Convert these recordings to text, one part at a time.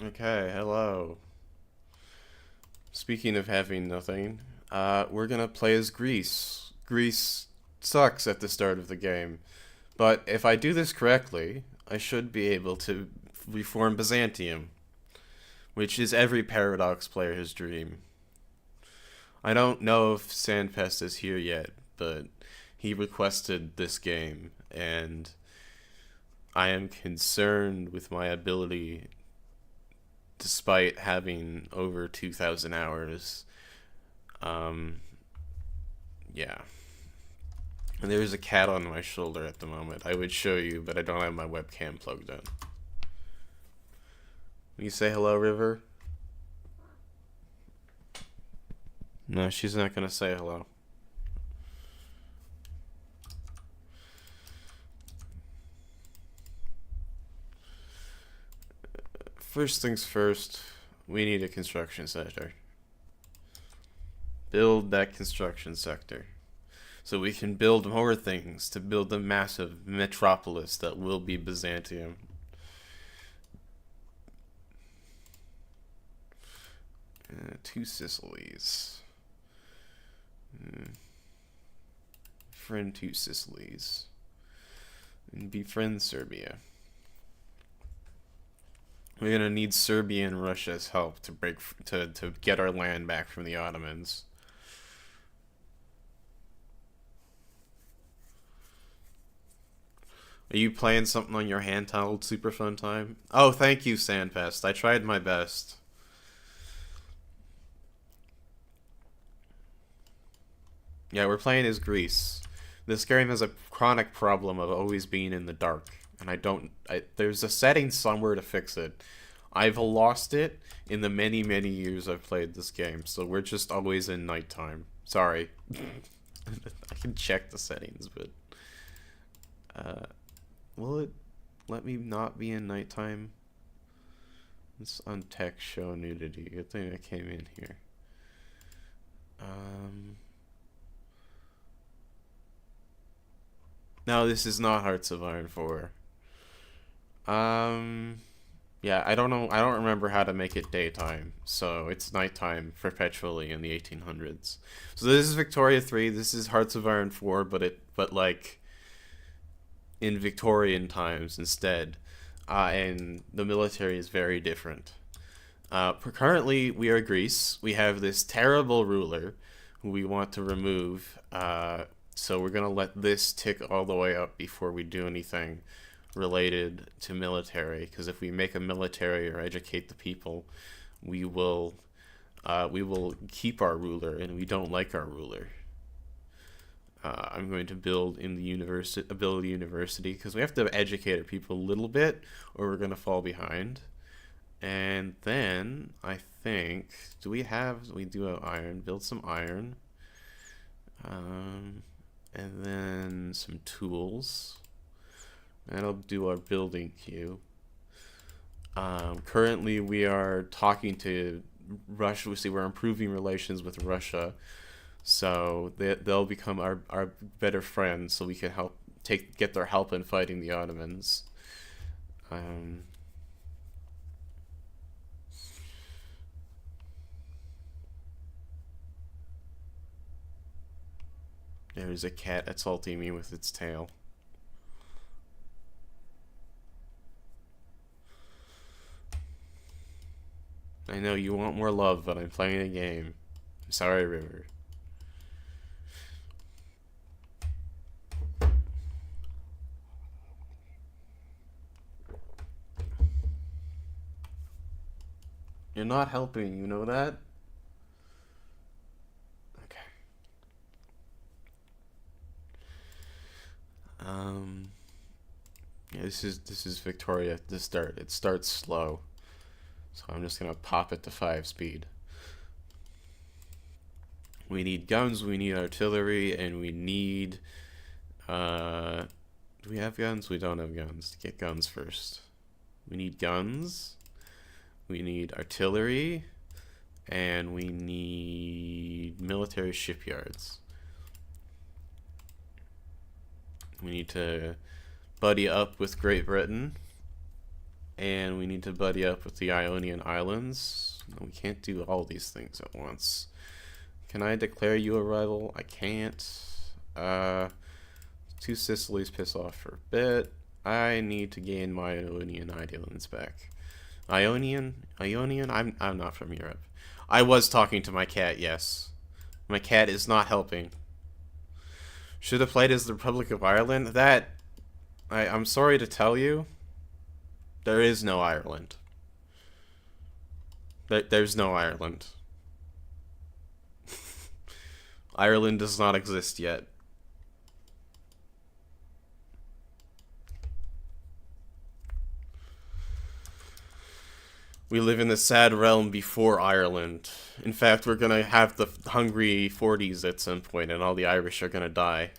Okay, hello. Speaking of having nothing, we're gonna play as Greece. Greece sucks at the start of the game, but if I do this correctly, I should be able to reform Byzantium, which is every Paradox player's dream. I don't know if Sandpest is here yet, but he requested this game, and I am concerned with my ability despite having over 2,000 hours. Um, yeah. And there's a cat on my shoulder at the moment. I would show you, but I don't have my webcam plugged in. Will you say hello, River? No, she's not gonna say hello. First things first, we need a construction sector. Build that construction sector, so we can build more things to build the massive metropolis that will be Byzantium. Two Sicilies. Friend two Sicilies. And befriend Serbia. We're gonna need Serbia and Russia's help to to get our land back from the Ottomans. Are you playing something on your handheld super fun time? Oh, thank you, Sandpest. I tried my best. Yeah, we're playing as Greece. This game has a chronic problem of always being in the dark, and there's a setting somewhere to fix it. I've lost it in the many, many years I've played this game, so we're just always in nighttime. Sorry. I can check the settings, but uh, will it let me not be in nighttime? Let's untext show nudity. Good thing I came in here. No, this is not Hearts of Iron 4. Um, yeah, I don't know. I don't remember how to make it daytime, so it's nighttime perpetually in the 1800s. So this is Victoria 3. This is Hearts of Iron 4, but like in Victorian times instead. And the military is very different. Currently, we are Greece. We have this terrible ruler who we want to remove. So we're gonna let this tick all the way up before we do anything related to military. Because if we make a military or educate the people, we will keep our ruler, and we don't like our ruler. I'm going to build in the ability university because we have to educate our people a little bit, or we're gonna fall behind. And then I think, we do have iron. Build some iron. And then some tools. That'll do our building queue. Currently, we are talking to Russia. We see we're improving relations with Russia, so they'll become our better friends. So we can get their help in fighting the Ottomans. There's a cat assaulting me with its tail. I know you want more love, but I'm playing a game. I'm sorry, River. You're not helping, you know that? Okay. Yeah, this is Victoria at the start. It starts slow. So I'm just gonna pop it to 5 speed. We need guns, we need artillery, and we need do we have guns? We don't have guns. Get guns first. We need guns. We need artillery, and we need military shipyards. We need to buddy up with Great Britain, And we need to buddy up with the Ionian Islands. No, we can't do all these things at once. Can I declare you a rival? I can't. Two Sicilies piss off for a bit. I need to gain my Ionian islands back. Ionian? I'm not from Europe. I was talking to my cat, yes. My cat is not helping. Should have played as the Republic of Ireland? I'm sorry to tell you, there is no Ireland. There's no Ireland. Ireland does not exist yet. We live in the sad realm before Ireland. In fact, we're gonna have the hungry 40s at some point, and all the Irish are gonna die.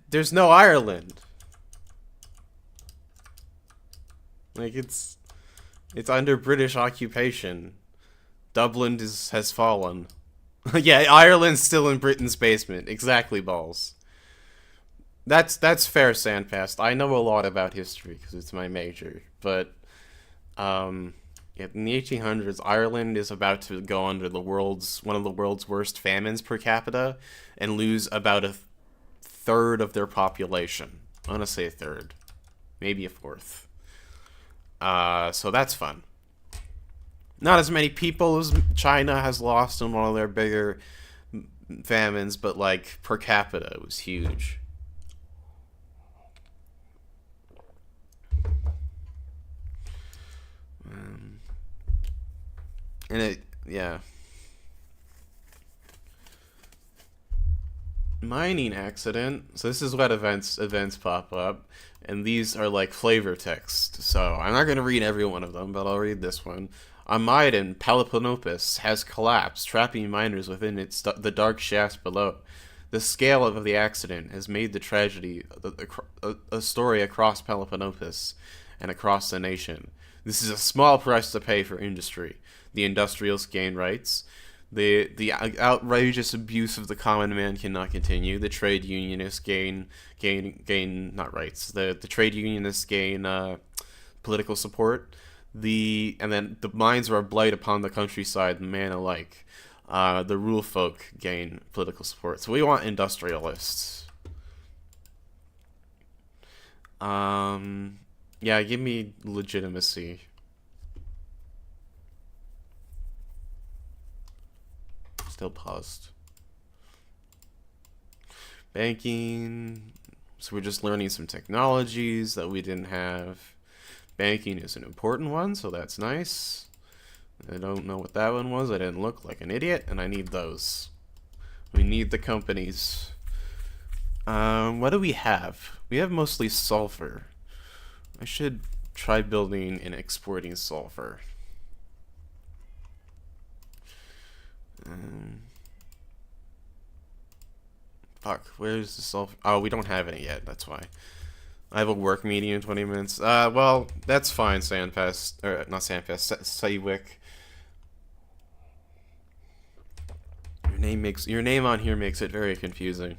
There's no Ireland. Like, it's under British occupation. Dublin has fallen. Yeah, Ireland's still in Britain's basement. Exactly, balls. That's fair, Sandpast. I know a lot about history because it's my major, but in the 1800s, Ireland is about to go under one of the world's worst famines per capita and lose about a third of their population. I want to say a third, maybe a fourth. So that's fun. Not as many people as China has lost in one of their bigger famines, but like per capita, it was huge. Yeah. Mining accident. So this is what events pop up, and these are like flavor text. So I'm not gonna read every one of them, but I'll read this one. A mine in Peloponnese has collapsed, trapping miners within the dark shafts below. The scale of the accident has made the tragedy a story across Peloponnese and across the nation. This is a small price to pay for industry. The industrials gain rights. The outrageous abuse of the common man cannot continue. The trade unionists gain not rights. The trade unionists gain political support. And then the mines are a blight upon the countryside and man alike. The rule folk gain political support. So we want industrialists. Yeah, give me legitimacy. Still paused. Banking. So we're just learning some technologies that we didn't have. Banking is an important one, so that's nice. I don't know what that one was. I didn't look like an idiot, and I need those. We need the companies. What do we have? We have mostly sulfur. I should try building and exporting sulfur. Fuck, where's the sulfur? Oh, we don't have any yet, that's why. I have a work meeting in 20 minutes. Well, that's fine, Sandpest. Or, not Sandpest, Saywick. Your name on here makes it very confusing.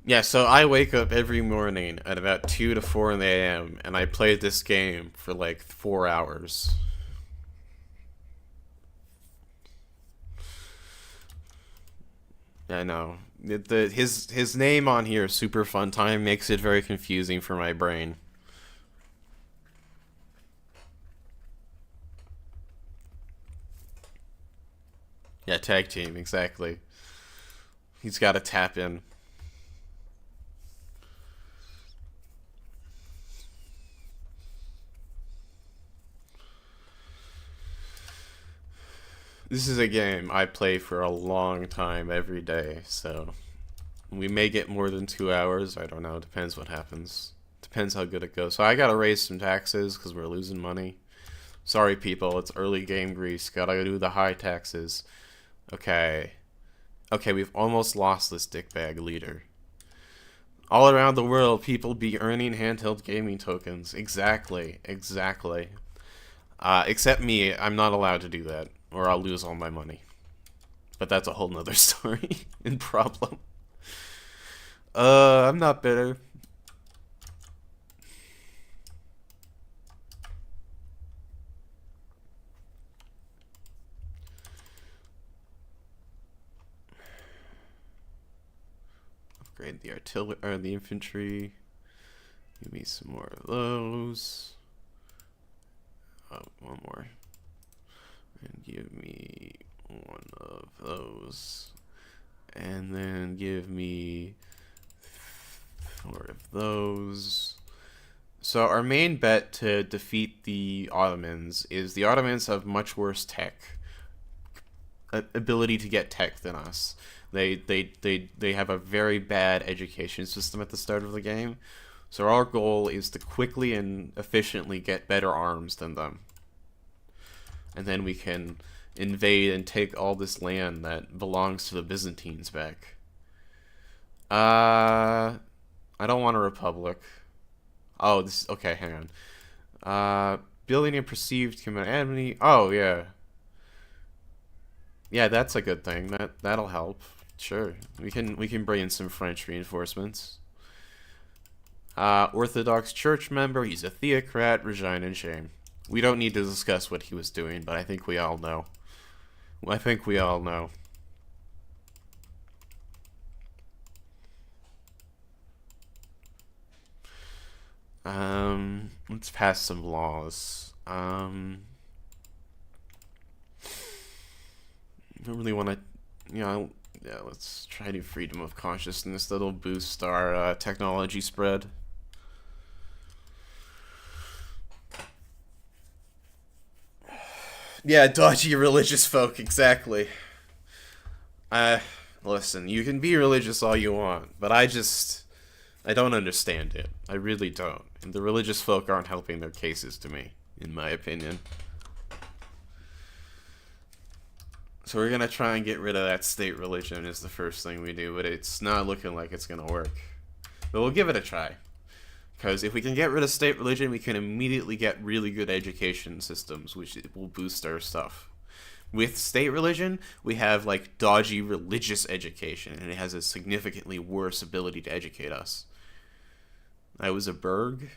Yeah, so I wake up every morning at about 2 to 4 in the a.m. and I play this game for like 4 hours. I know. His name on here, Super Fun Time, makes it very confusing for my brain. Yeah, tag team, exactly. He's got to tap in. This is a game I play for a long time every day, so we may get more than 2 hours. I don't know. Depends what happens. Depends how good it goes. So I gotta raise some taxes because we're losing money. Sorry, people. It's early game Greece. Gotta do the high taxes. Okay. Okay, we've almost lost this dickbag leader. All around the world, people be earning handheld gaming tokens. Exactly. Exactly. Except me. I'm not allowed to do that, or I'll lose all my money. but that's a whole nother story and problem. I'm not bitter. Upgrade the artillery or the infantry. Give me some more of those. Oh, one more. And give me one of those. And then give me 4 of those. So our main bet to defeat the Ottomans is the Ottomans have much worse tech ability to get tech than us. They have a very bad education system at the start of the game. So our goal is to quickly and efficiently get better arms than them. And then we can invade and take all this land that belongs to the Byzantines back. I don't want a republic. Oh, this okay, hang on. Building a perceived human enemy. Oh, yeah. Yeah, that's a good thing. That'll help. Sure. We can bring in some French reinforcements. Orthodox Church member, he's a theocrat, resign in shame. We don't need to discuss what he was doing, but I think we all know. I think we all know. Let's pass some laws. I don't really want to, yeah, let's try to freedom of consciousness. That'll boost our technology spread. Yeah, dodgy religious folk, exactly. Listen, you can be religious all you want, but I don't understand it. I really don't. And the religious folk aren't helping their cases to me, in my opinion. So we're gonna try and get rid of that state religion is the first thing we do, but it's not looking like it's gonna work. But we'll give it a try. Because if we can get rid of state religion, we can immediately get really good education systems, which will boost our stuff. With state religion, we have like dodgy religious education, and it has a significantly worse ability to educate us. I was a burg?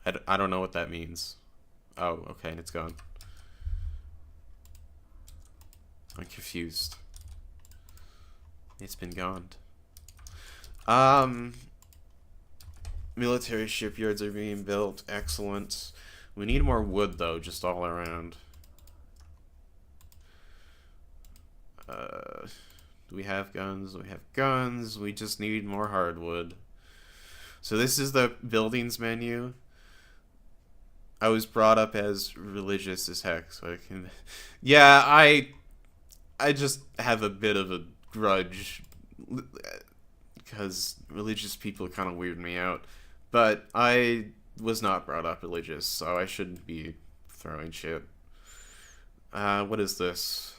I don't know what that means. Oh, okay, and it's gone. I'm confused. It's been gone. Military shipyards are being built. Excellent. We need more wood, though, just all around. Do we have guns? We have guns. We just need more hardwood. So this is the buildings menu. I was brought up as religious as heck, so I can... Yeah, I just have a bit of a grudge because religious people kind of weird me out. But I was not brought up religious, so I shouldn't be throwing shit. What is this?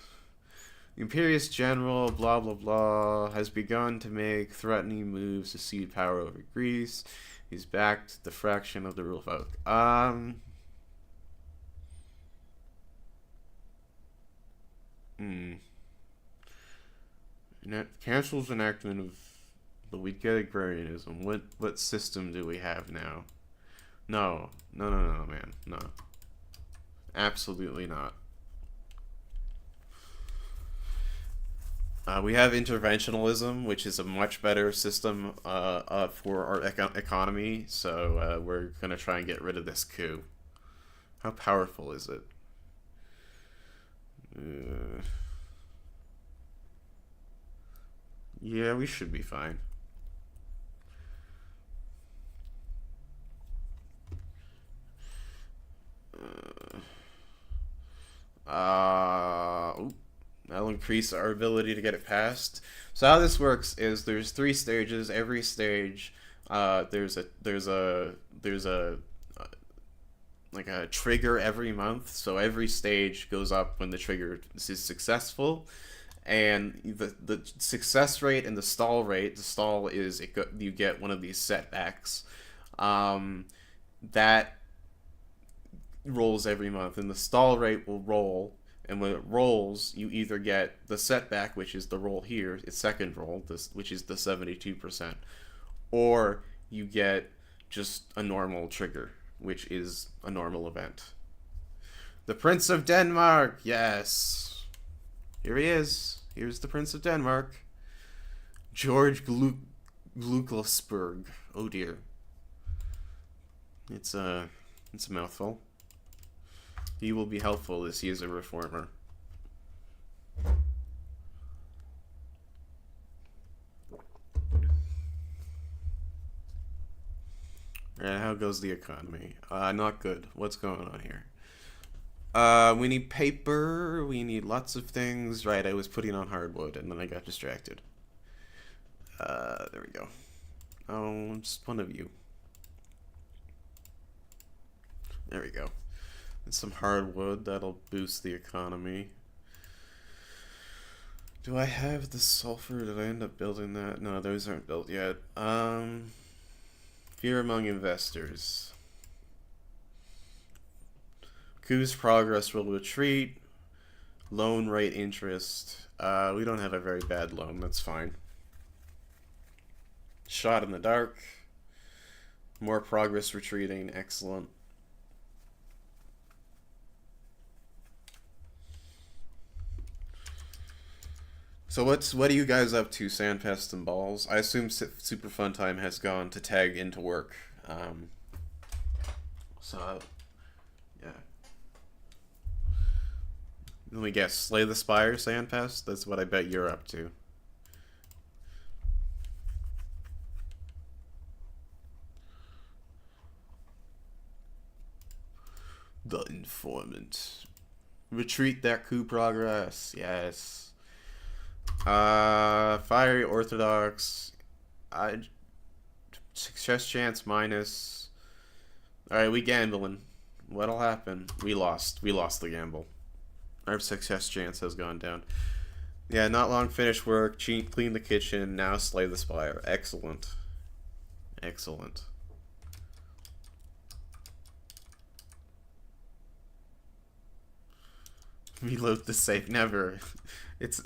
The Imperious General, blah blah blah, has begun to make threatening moves to cede power over Greece. He's backed the fraction of the rule folk. Cancels enactment of the we get agrarianism. What system do we have now? No, man, no. Absolutely not. We have interventionalism, which is a much better system for our economy. So we're gonna try and get rid of this coup. How powerful is it? Yeah, we should be fine. That'll increase our ability to get it passed. So how this works is there's 3 stages. Every stage, there's a like a trigger every month. So every stage goes up when the trigger is successful, and the success rate and the stall rate. The stall is you get one of these setbacks. That rolls every month, and the stall rate will roll And when it rolls, you either get the setback, which is the roll here, its second roll, this, which is the 72%, or you get just a normal trigger, which is a normal event. The Prince of Denmark, yes. Here he is. Here's the Prince of Denmark. George Gluckelsberg. Oh dear. It's a mouthful. He will be helpful as he is a reformer. And how goes the economy? Not good. What's going on here? We need paper. We need lots of things. Right, I was putting on hardwood and then I got distracted. There we go. Oh, just one of you. There we go. And some hardwood. That'll boost the economy. Do I have the sulfur? Did I end up building that? No, those aren't built yet. Fear among investors. Coup's progress will retreat. Loan rate interest. We don't have a very bad loan. That's fine. Shot in the dark. More progress retreating. Excellent. So what are you guys up to, Sandpest and Balls? I assume Super Fun Time has gone to tag into work. So, yeah. Let me guess, Slay the Spire, Sandpest? That's what I bet you're up to. The Informant. Retreat that coup progress, yes. Fiery Orthodox. Success chance minus. Alright, we gambling. What'll happen? We lost. We lost the gamble. Our success chance has gone down. Yeah, not long finished work. Clean the kitchen. Now slay the spire. Excellent. Excellent. Reload the safe. Never. It's...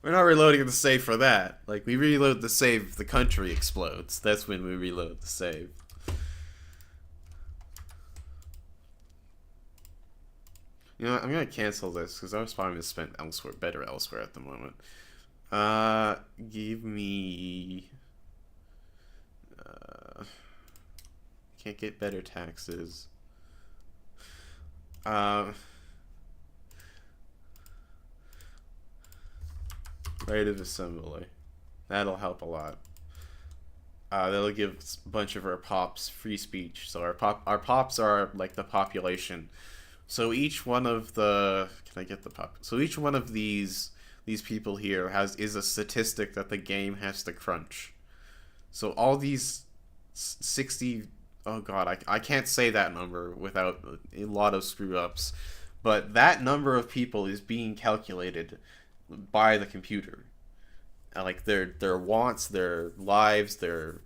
We're not reloading the save for that. Like, we reload the save if the country explodes. That's when we reload the save. You know what? I'm gonna cancel this because I was probably spent elsewhere, better elsewhere at the moment. Give me... can't get better taxes. Rate of assembly. That'll help a lot. That'll give a bunch of our pops free speech. So our pops are like the population. So each one of the So each one of these people here is a statistic that the game has to crunch. So all these 60. Oh god, I can't say that number without a lot of screw ups. But that number of people is being calculated by the computer. Like their wants, their lives, their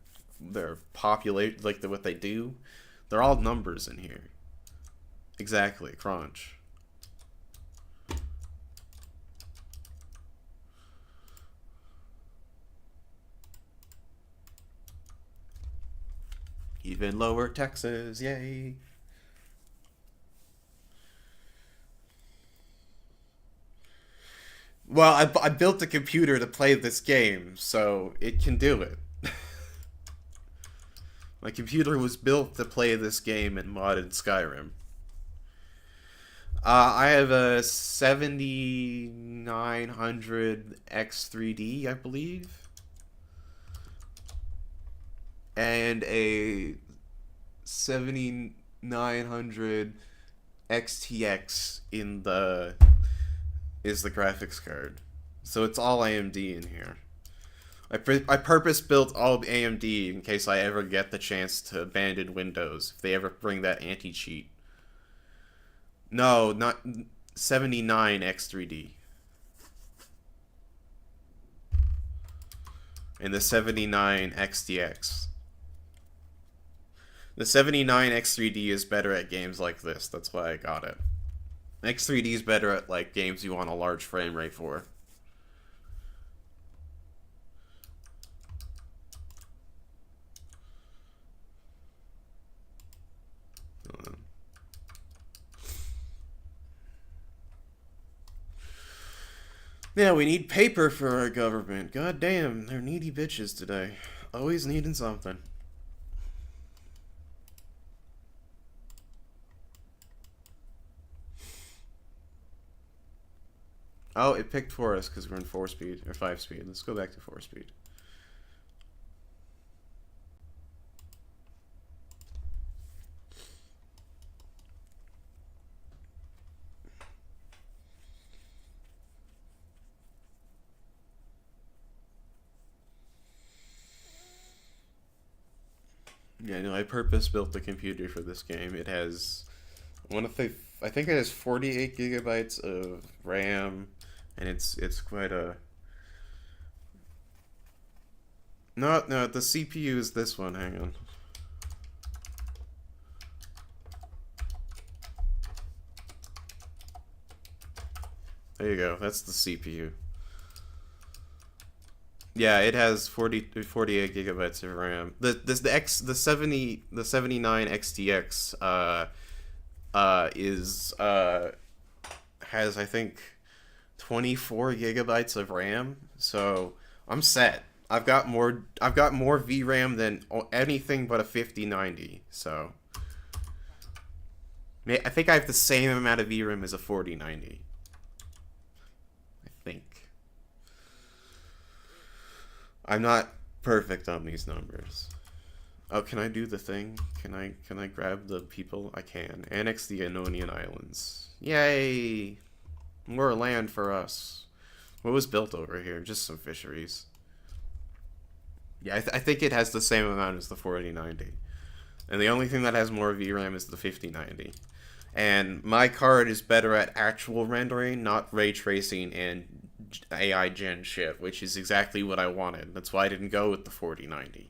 populate, like what they do, they're all numbers in here. Exactly, crunch. Even lower taxes, yay. Well, I built a computer to play this game, so it can do it. My computer was built to play this game in modded Skyrim. I have a 7900 X3D, I believe. And a 7900 XTX is the graphics card. So it's all AMD in here. I purpose built all AMD in case I ever get the chance to abandon Windows, if they ever bring that anti-cheat. No, not 79 X3D. And the 79 XTX. The 79 X3D is better at games like this, that's why I got it. X3D is better at like games you want a large frame rate for. Yeah, we need paper for our government. God damn, they're needy bitches today. Always needing something. Oh, it picked for us because we're in 4-speed or 5-speed. Let's go back to 4-speed. Yeah, no, I purpose built the computer for this game. It has I think it has 48 gigabytes of RAM, and it's quite a. No, the CPU is this one. Hang on. There you go. That's the CPU. Yeah, it has 48 gigabytes of RAM. The 79 XTX is has I think 24 gigabytes of RAM. So I'm set. I've got more VRAM than anything but a 5090. So I think I have the same amount of VRAM as a 4090. I think. I'm not perfect on these numbers. Oh, can I do the thing? Can I grab the people? I can. Annex the Ionian Islands. Yay! More land for us. What was built over here? Just some fisheries. Yeah, I think it has the same amount as the 4090. And the only thing that has more VRAM is the 5090. And my card is better at actual rendering, not ray tracing and AI gen shit, which is exactly what I wanted. That's why I didn't go with the 4090.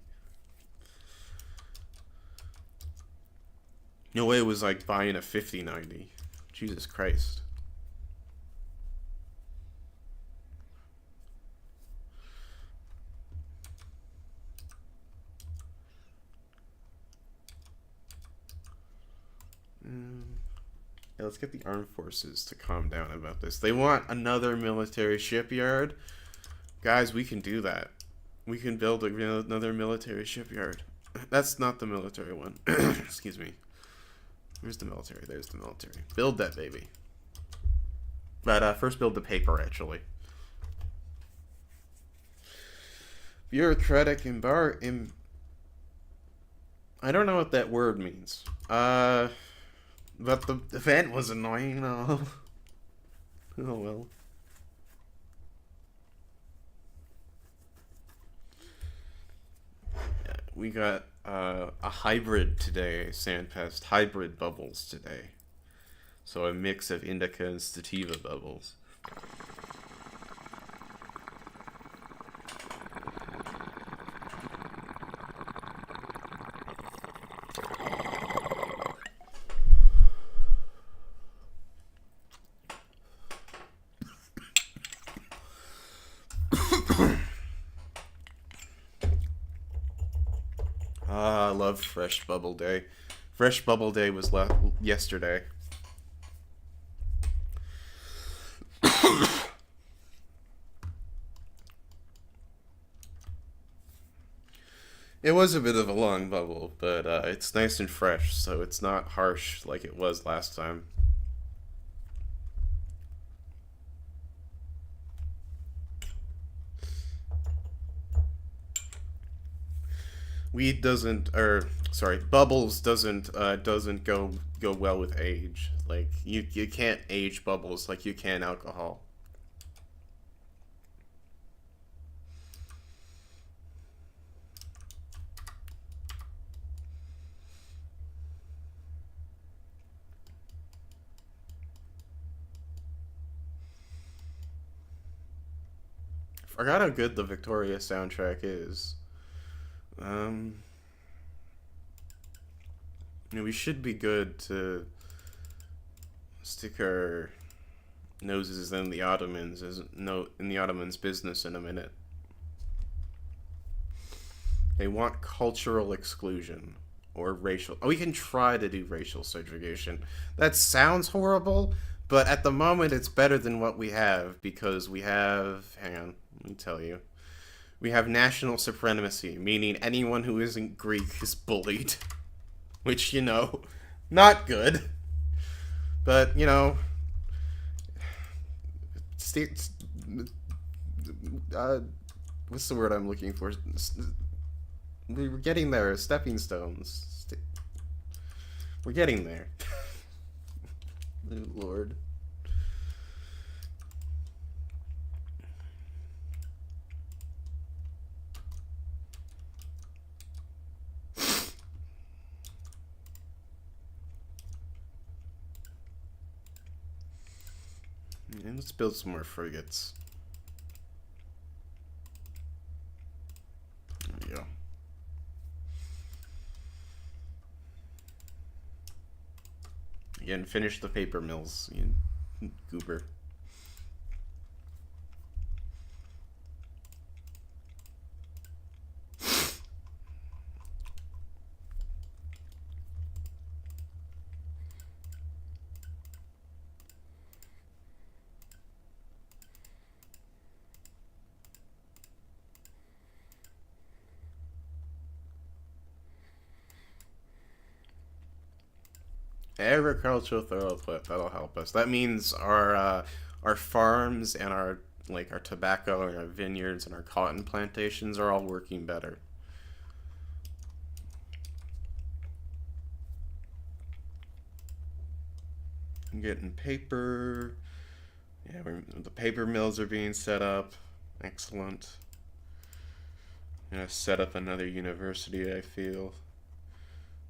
No way it was like buying a 5090. Jesus Christ. Yeah, let's get the armed forces to calm down about this. They want another military shipyard. Guys, we can do that. We can build another military shipyard. That's not the military one. Excuse me. Where's the military? There's the military. Build that baby. But first build the paper, actually. Bureaucratic I don't know what that word means. But the event was annoying. Oh, oh well. Yeah, we got a hybrid today, Sandpest. Hybrid bubbles today. So a mix of indica and sativa bubbles. Ah, I love Fresh Bubble Day. Fresh Bubble Day was yesterday. It was a bit of a long bubble, but it's nice and fresh, so it's not harsh like it was last time. Weed doesn't, or sorry, bubbles doesn't go well with age. Like you can't age bubbles like you can alcohol. Forgot how good the Victoria soundtrack is. Um, we should be good to. stick our noses in the Ottomans business in a minute. They want cultural exclusion or racial. Oh, we can try to do racial segregation. That sounds horrible, but at the moment it's better than what we have because we have. Hang on, let me tell you. We have national supremacy, meaning anyone who isn't Greek is bullied, which not good. But uh, what's the word I'm looking for? We were getting there. Stepping stones. We're getting there. Oh, Lord. And let's build some more frigates. There we go. Again, finish the paper mills, you goober. Agricultural throughput, that'll help us. That means our farms and our tobacco and our vineyards and our cotton plantations are all working better. I'm getting paper. Yeah, the paper mills are being set up. Excellent. I'm gonna set up another university, I feel.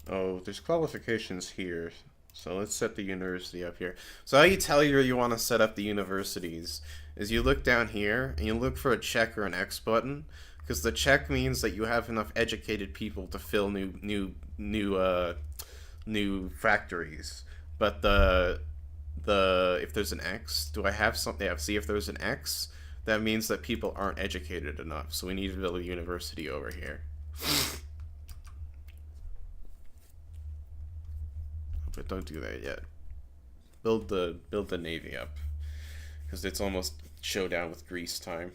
Oh, there's qualifications here. So let's set the university up here. So how you tell you want to set up the universities is you look down here and you look for a check or an X button, because the check means that you have enough educated people to fill new factories. But the if there's an X, do I have something? Yeah, see, if there's an X, that means that people aren't educated enough. So we need to build a university over here. But don't do that yet. Build the navy up, because it's almost showdown with Greece time.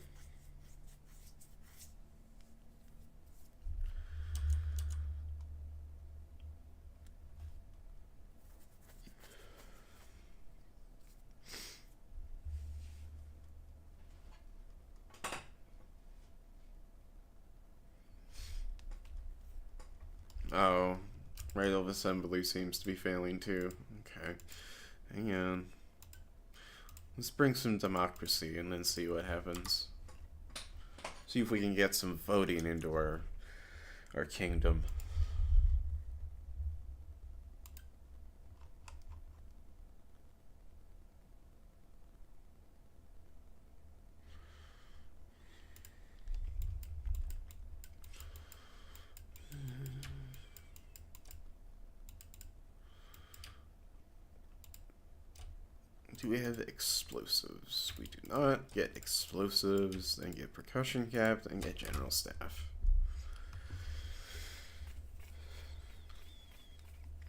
Oh, rate of assembly seems to be failing too. Okay, hang on. Let's bring some democracy and then see what happens. See if we can get some voting into our kingdom. Do we have explosives? We do not. Get explosives, then get percussion cap, then get general staff.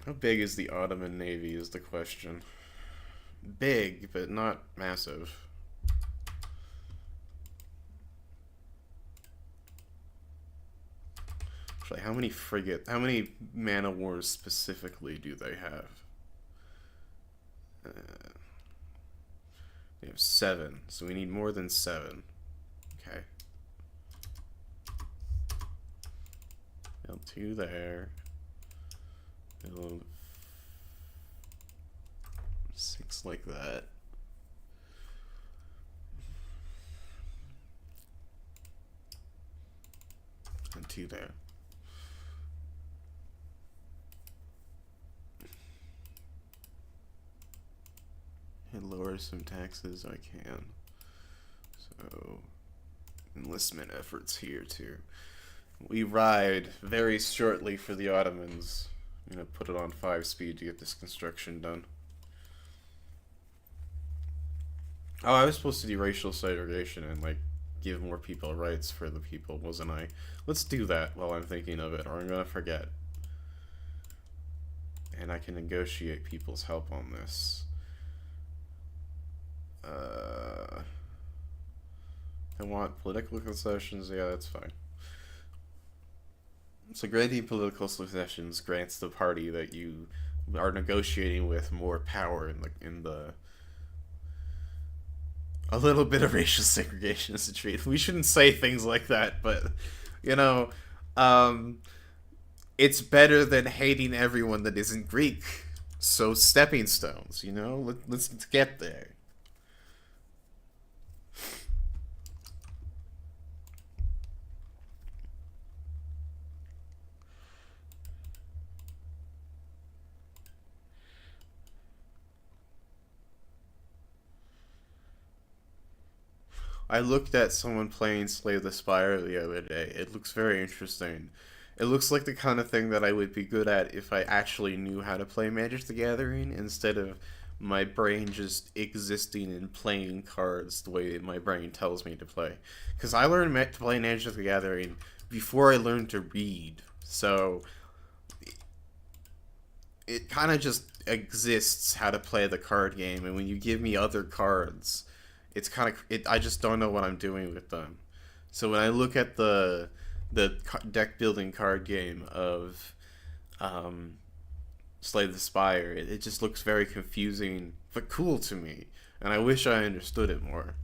How big is the Ottoman Navy is the question. Big, but not massive. Actually, how many man of wars specifically do they have? We have 7, so we need more than 7. Okay. Build 2 there. Build 6 like that. And 2 there. And lower some taxes I can. So, enlistment efforts here too. We ride very shortly for the Ottomans. I'm gonna put it on 5 speed to get this construction done. Oh, I was supposed to do racial segregation and like give more people rights for the people, wasn't I? Let's do that while I'm thinking of it, or I'm gonna forget. And I can negotiate people's help on this. Uh, I want political concessions. Yeah, that's fine. So granting political concessions grants the party that you are negotiating with more power in the a little bit of racial segregation is a treat. We shouldn't say things like that, but you know, um, it's better than hating everyone that isn't Greek. So stepping stones, let's get there. I looked at someone playing Slay the Spire the other day. It looks very interesting. It looks like the kind of thing that I would be good at if I actually knew how to play Magic the Gathering instead of my brain just existing and playing cards the way my brain tells me to play. Because I learned to play Magic the Gathering before I learned to read. So it kind of just exists how to play the card game, and when you give me other cards, it's kind of I just don't know what I'm doing with them. So when I look at the deck building card game of um, Slay the Spire, it just looks very confusing but cool to me, and I wish I understood it more.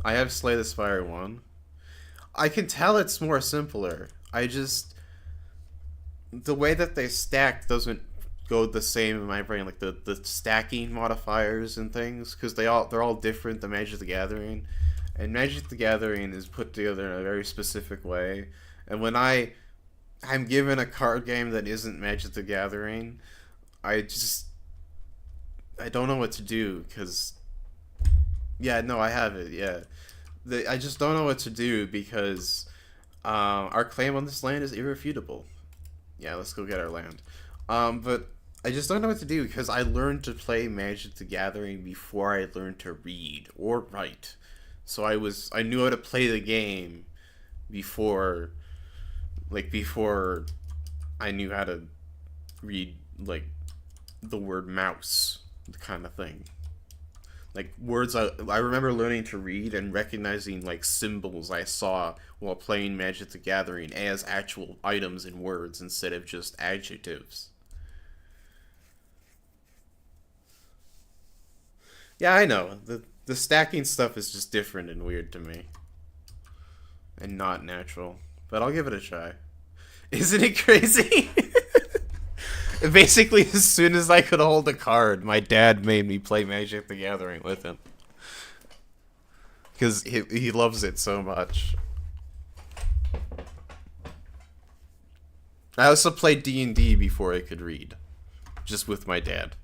I have Slay the Spire 1. I can tell it's more simpler. I just the way that they stack doesn't go the same in my brain, like the stacking modifiers and things, because they're all different than Magic the Gathering, and Magic the Gathering is put together in a very specific way. And when I'm given a card game that isn't Magic the Gathering, I don't know what to do because yeah, no, I have it. Yeah, I just don't know what to do because our claim on this land is irrefutable. Yeah, let's go get our land. But I just don't know what to do because I learned to play Magic the Gathering before I learned to read or write. So I knew how to play the game before before I knew how to read like the word mouse kind of thing. Like words I remember learning to read and recognizing like symbols I saw while playing Magic the Gathering as actual items and words instead of just adjectives. Yeah, I know. The stacking stuff is just different and weird to me and not natural, but I'll give it a try. Isn't it crazy? Basically, as soon as I could hold a card, my dad made me play Magic the Gathering with him because he loves it so much. I also played D&D before I could read, just with my dad.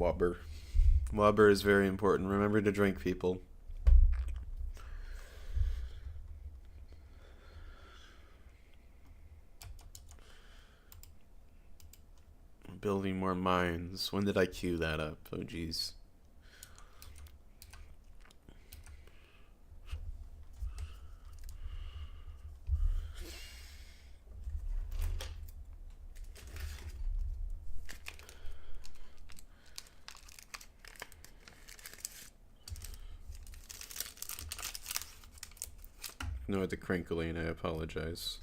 Wobber. Wobber is very important. Remember to drink, people. Building more mines. When did I queue that up? Oh, jeez. No, the crinkling. I apologize.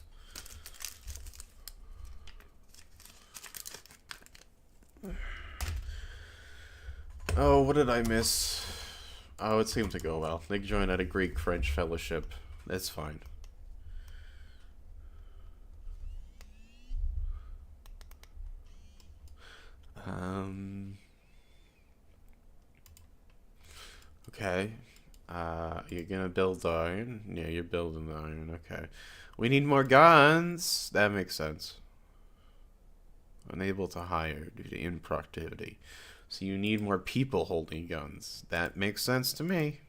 Oh, what did I miss? Oh, it seemed to go well. They joined at a Greek-French fellowship. That's fine. Um. Okay. You're gonna build iron? Yeah, you're building iron. Okay. We need more guns. That makes sense. Unable to hire due to inproductivity. So you need more people holding guns. That makes sense to me.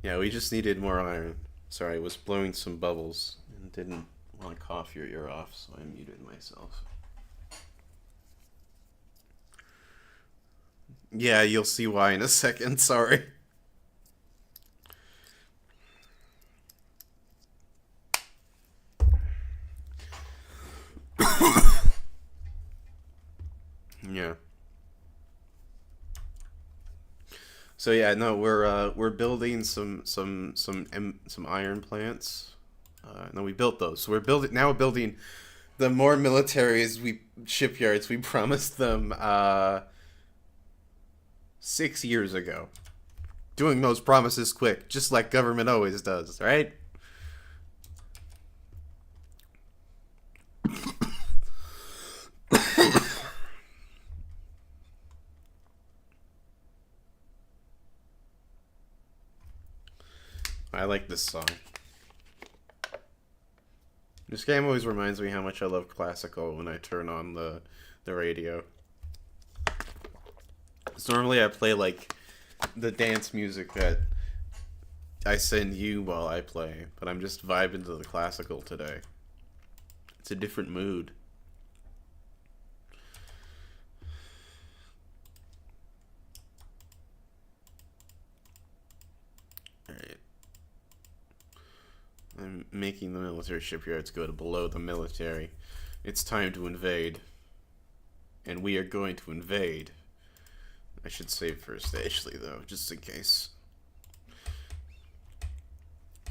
Yeah, we just needed more iron. Sorry, I was blowing some bubbles and didn't want to cough your ear off, so I muted myself. Yeah, you'll see why in a second. Sorry. Yeah. So yeah, no, we're building some iron plants. No, we built those. So we're building the more militaries we shipyards we promised them 6 years ago. Doing those promises quick, just like government always does, right? I like this song. This game always reminds me how much I love classical when I turn on the radio. So normally I play like the dance music that I send you while I play, but I'm just vibing to the classical today. It's a different mood. Alright. I'm making the military shipyards go to below the military. It's time to invade. And we are going to invade. I should save first, Ashley, though, just in case.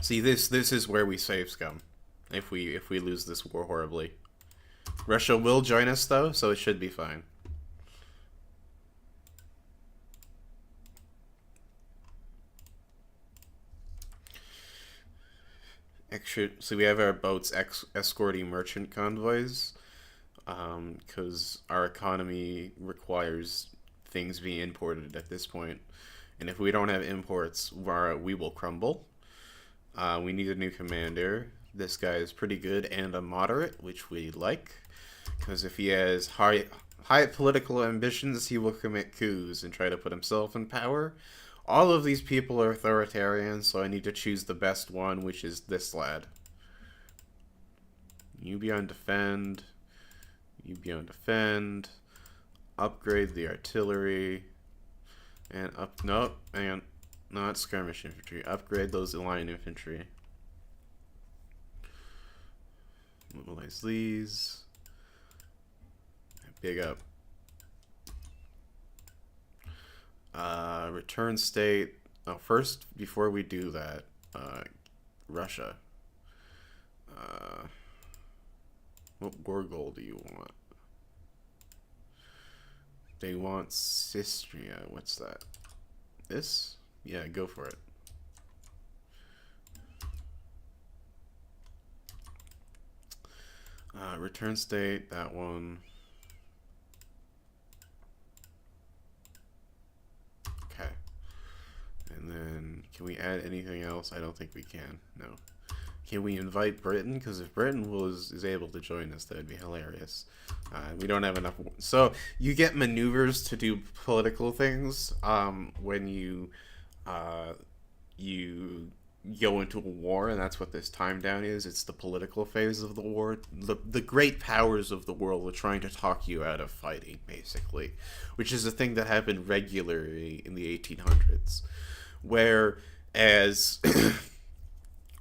See, this is where we save scum. If we lose this war horribly. Russia will join us though, so it should be fine. Extra, so we have our boats escorting merchant convoys, because our economy requires things being imported at this point, and if we don't have imports, we will crumble. We need a new commander. This guy is pretty good and a moderate, which we like, because if he has high political ambitions, he will commit coups and try to put himself in power. All of these people are authoritarian, so I need to choose the best one, which is this lad. You be on defend. You be on defend. Upgrade the artillery. And nope, and not skirmish infantry. Upgrade those line infantry. Mobilize these. Big up. Return state. Oh, first, before we do that, Russia. What war goal do you want? They want Sistria. What's that? This? Yeah, go for it. Return state, that one. Can we add anything else? I don't think we can. No. Can we invite Britain? Because if Britain is able to join us, that'd be hilarious. We don't have enough. So you get maneuvers to do political things when uh, you go into a war, and that's what this time down is. It's the political phase of the war. The great powers of the world are trying to talk you out of fighting, basically, which is a thing that happened regularly in the 1800s, whereas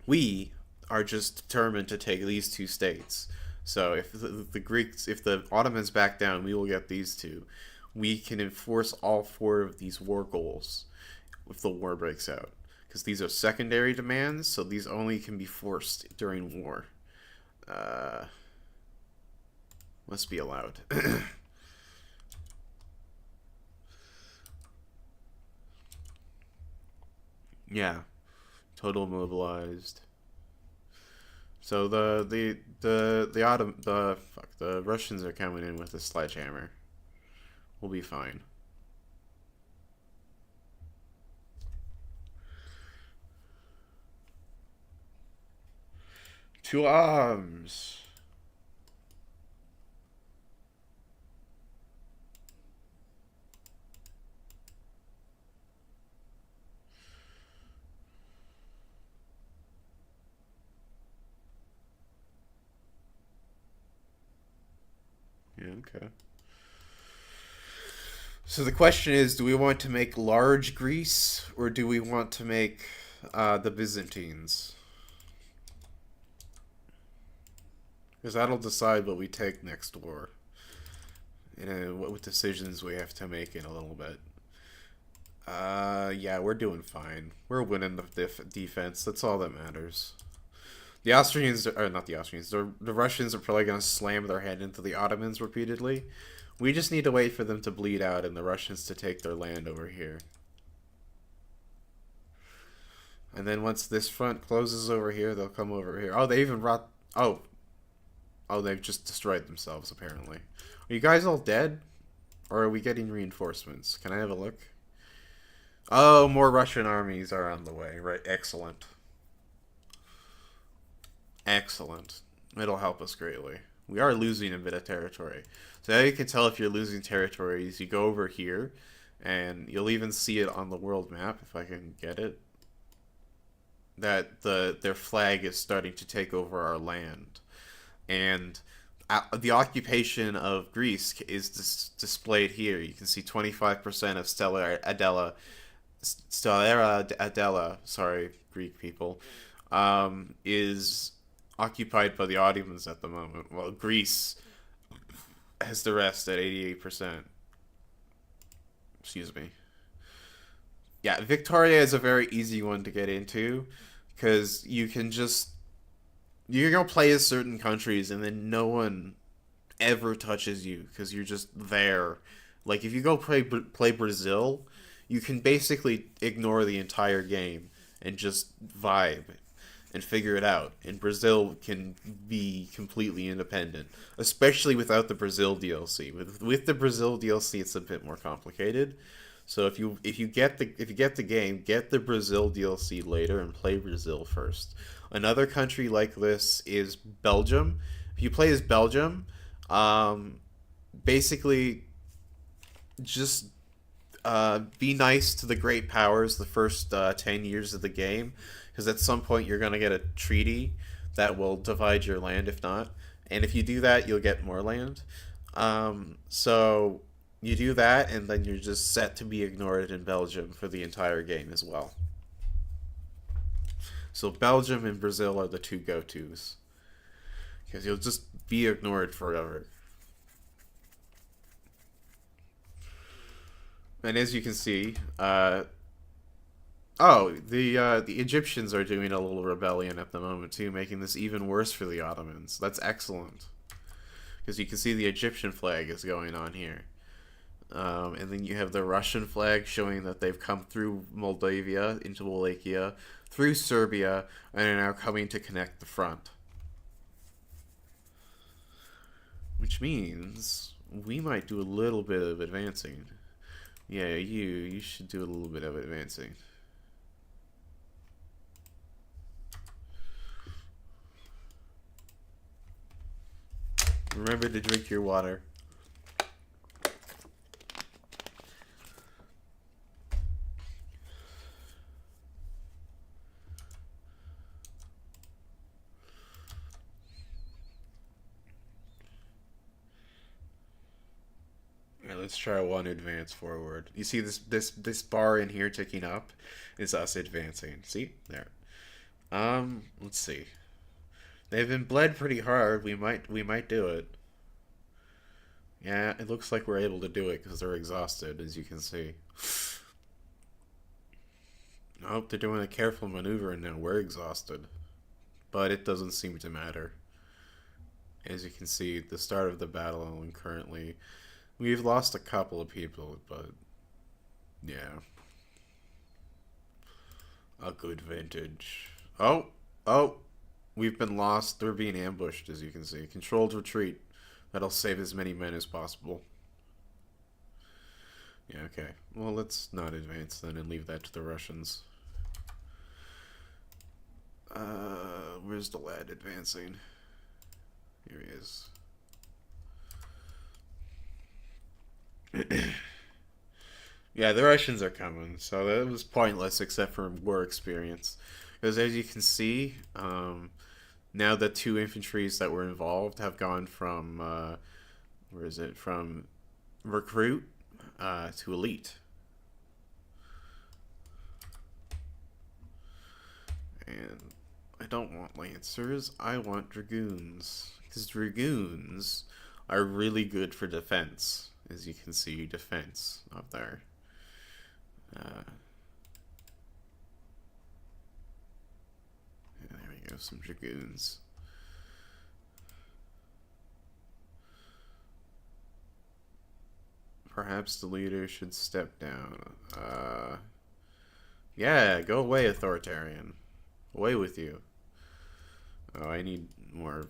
we are just determined to take these two states. So if the Greeks, if the Ottomans back down, we will get these two. We can enforce all four of these war goals if the war breaks out. Because these are secondary demands, so these only can be forced during war. Must be allowed. Yeah, total mobilized. So the Russians are coming in with a sledgehammer. We'll be fine. To arms. Yeah, okay. So the question is, do we want to make large Greece, or do we want to make the Byzantines? Because that'll decide what we take next war, and what decisions we have to make in a little bit. Yeah, we're doing fine. We're winning the defense. That's all that matters. The Austrians, or not the Austrians, the Russians are probably going to slam their head into the Ottomans repeatedly. We just need to wait for them to bleed out and the Russians to take their land over here. And then once this front closes over here, they'll come over here. Oh, they even brought... Oh. Oh, they've just destroyed themselves, apparently. Are you guys all dead? Or are we getting reinforcements? Can I have a look? Oh, more Russian armies are on the way. Right, excellent. Excellent. It'll help us greatly. We are losing a bit of territory. So how you can tell if you're losing territory is you go over here, and you'll even see it on the world map, if I can get it, that their flag is starting to take over our land. And the occupation of Greece is displayed here. You can see 25% of Stellara Adela, sorry, Greek people, is occupied by the Ottomans at the moment. Well, Greece has the rest at 88%. Excuse me. Yeah, Victoria is a very easy one to get into because you're gonna play as certain countries and then no one ever touches you because you're just there. Like if you go play Brazil, you can basically ignore the entire game and just vibe and figure it out. And Brazil can be completely independent, especially without the Brazil DLC. With the Brazil DLC, it's a bit more complicated. So if you get the game, get the Brazil DLC later and play Brazil first. Another country like this is Belgium. If you play as Belgium, basically just be nice to the great powers the first 10 years of the game, because at some point you're going to get a treaty that will divide your land if not. And if you do that, you'll get more land. So you do that, and then you're just set to be ignored in Belgium for the entire game as well. So Belgium and Brazil are the two go-tos. Because you'll just be ignored forever. And as you can see, the Egyptians are doing a little rebellion at the moment too, making this even worse for the Ottomans. That's excellent. Because you can see the Egyptian flag is going on here. And then you have the Russian flag showing that they've come through Moldavia into Wallachia, through Serbia, and are now coming to connect the front. Which means we might do a little bit of advancing. Yeah, you should do a little bit of advancing. Remember to drink your water. Alright, let's try one advance forward. You see this bar in here ticking up is us advancing. See? There. Let's see. They've been bled pretty hard. We might do it. Yeah, it looks like we're able to do it because they're exhausted, as you can see. I hope they're doing a careful maneuver and now we're exhausted. But it doesn't seem to matter. As you can see, the start of the battle and currently we've lost a couple of people, but yeah. A good vintage. Oh, oh, we've been lost. We're being ambushed, as you can see. Controlled retreat. That'll save as many men as possible. Yeah, okay. Well, let's not advance then and leave that to the Russians. Where's the lad advancing? Here he is. Yeah, the Russians are coming, so that was pointless except for war experience. Because as you can see, now the two infantries that were involved have gone from, where is it, from recruit to elite. And I don't want lancers, I want dragoons. Because dragoons are really good for defense. As you can see, defense up there. There we go, some dragoons. Perhaps the leader should step down. Yeah, go away, authoritarian. Away with you. Oh, I need more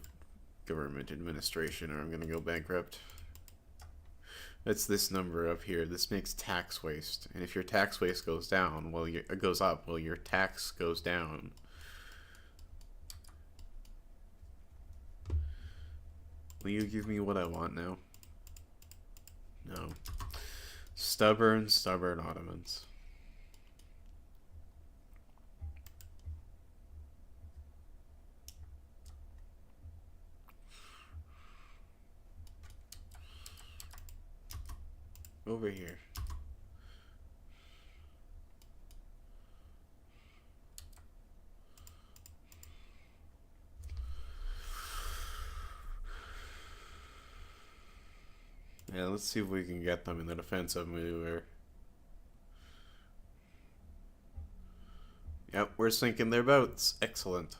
government administration or I'm gonna go bankrupt. That's this number up here. This makes tax waste. And if your tax waste goes down, well, it goes up, well, your tax goes down. Will you give me what I want now? No. Stubborn Ottomans. Over here. Yeah, let's see if we can get them in the defensive maneuver. Yep, we're sinking their boats. Excellent.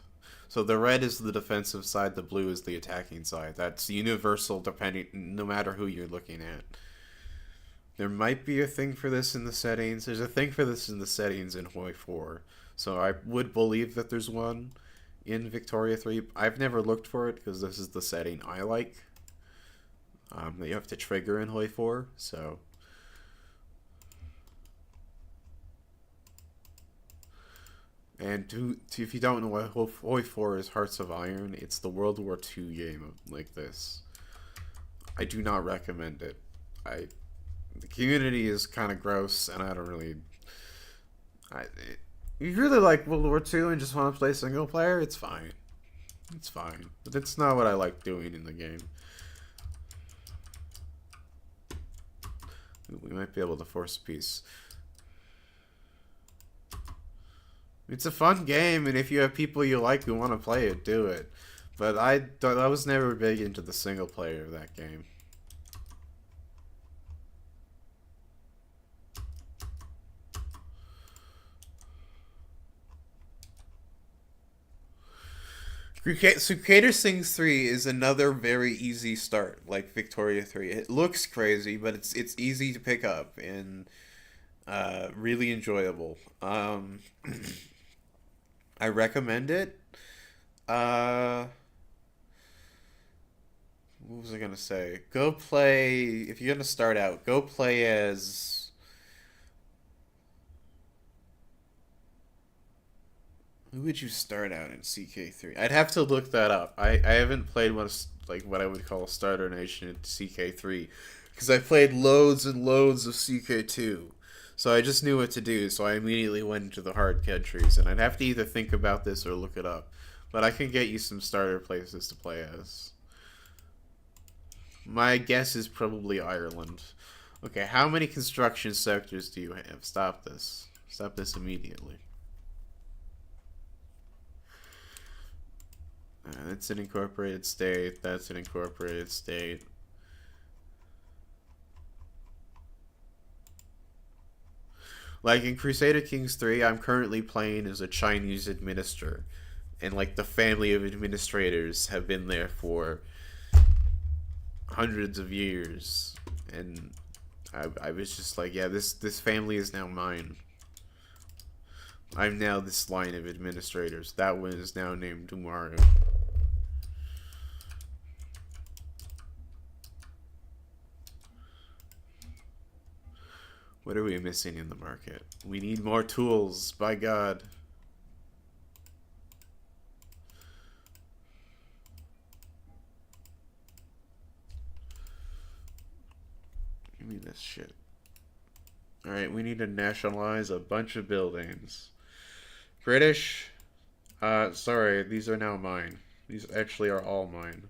So the red is the defensive side, the blue is the attacking side. That's universal depending, no matter who you're looking at. There might be a thing for this in the settings. There's a thing for this in the settings in Hoi 4. So I would believe that there's one in Victoria 3. I've never looked for it because this is the setting I like. That you have to trigger in Hoi 4, so... And if you don't know what Hoi 4 is, Hearts of Iron, it's the World War II game like this. I do not recommend it. The community is kind of gross, and I don't really... you really like World War II and just want to play single player, it's fine. It's fine. But it's not what I like doing in the game. We might be able to force peace. It's a fun game, and if you have people you like who want to play it, do it. But I was never big into the single player of that game. Crusader Sings 3 is another very easy start, like Victoria 3. It looks crazy, but it's easy to pick up and really enjoyable. I recommend it. What was I gonna say? Go play, if you're gonna start out, go play as Who would you start out in CK3? I'd have to look that up. I haven't played like what I would call a starter nation in CK3 because I played loads and loads of CK2. So I just knew what to do, so I immediately went into the hard countries, and I'd have to either think about this or look it up. But I can get you some starter places to play as. My guess is probably Ireland. Okay, how many construction sectors do you have? Stop this. Stop this immediately. That's an incorporated state. That's an incorporated state. Like in Crusader Kings 3, I'm currently playing as a Chinese administrator. And like the family of administrators have been there for hundreds of years. And I was just like, yeah, this family is now mine. I'm now this line of administrators. That one is now named Umaru. What are we missing in the market? We need more tools, by God. Give me this shit. Alright, we need to nationalize a bunch of buildings. British? Sorry, these are now mine. These actually are all mine.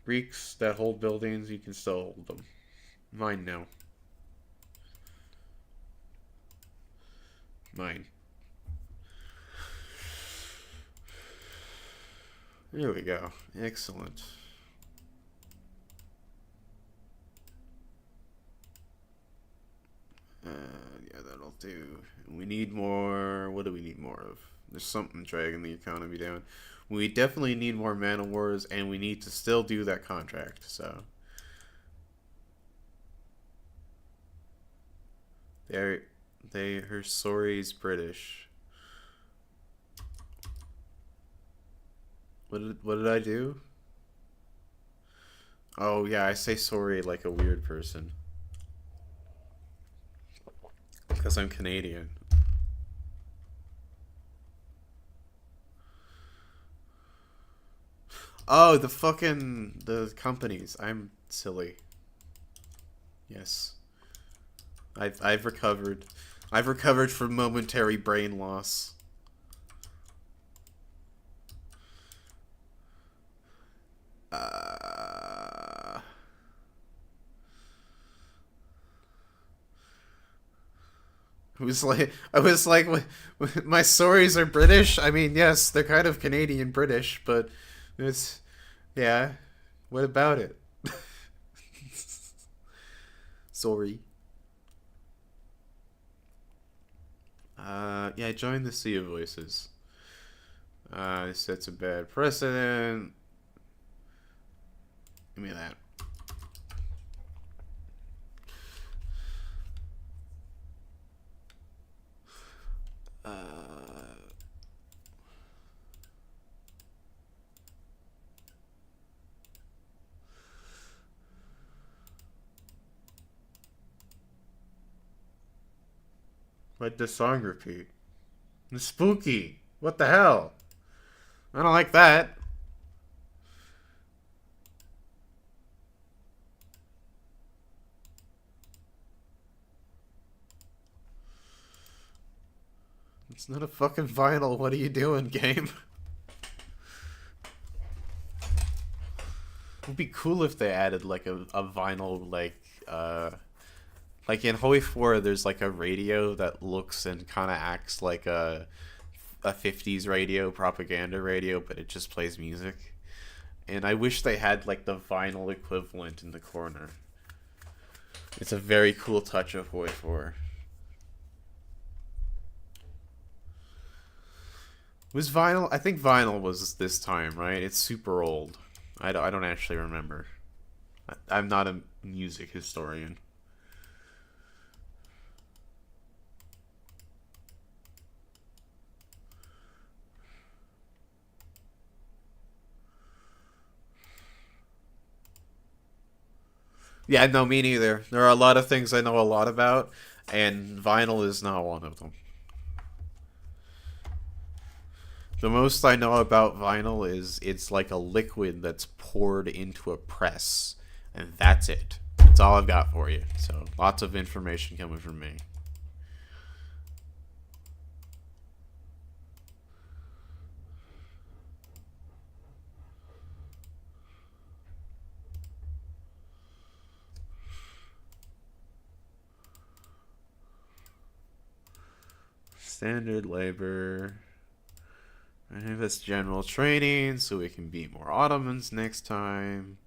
Greeks that hold buildings, you can still hold them. Mine now. Mine. There we go. Excellent. Yeah, that'll do. We need more. What do we need more of? There's something dragging the economy down. We definitely need more mana wars, and we need to still do that contract. So, her sorry's British. What did I do? Oh yeah, I say sorry like a weird person because I'm Canadian. Oh, the companies. I'm silly. Yes. I've recovered. I've recovered from momentary brain loss. Uh, I was like, my stories are British. I mean, yes, they're kind of Canadian British, but it's yeah. What about it? Sorry. Yeah, join the Sea of Voices. It sets a bad precedent. Give me that. Uh, Why'd the song repeat? It's spooky. What the hell? I don't like that. It's not a fucking vinyl. What are you doing, game? It would be cool if they added like a vinyl like in Holy 4 there's like a radio that looks and kinda acts like a 50s radio, propaganda radio, but it just plays music. And I wish they had like the vinyl equivalent in the corner. It's a very cool touch of Holy 4. Was vinyl? I think vinyl was this time, right? It's super old. I don't actually remember. I'm not a music historian. Yeah, no, me neither. There are a lot of things I know a lot about, and vinyl is not one of them. The most I know about vinyl is it's like a liquid that's poured into a press, and that's it. That's all I've got for you. So lots of information coming from me. Standard labor. I have this general training so we can beat more Ottomans next time.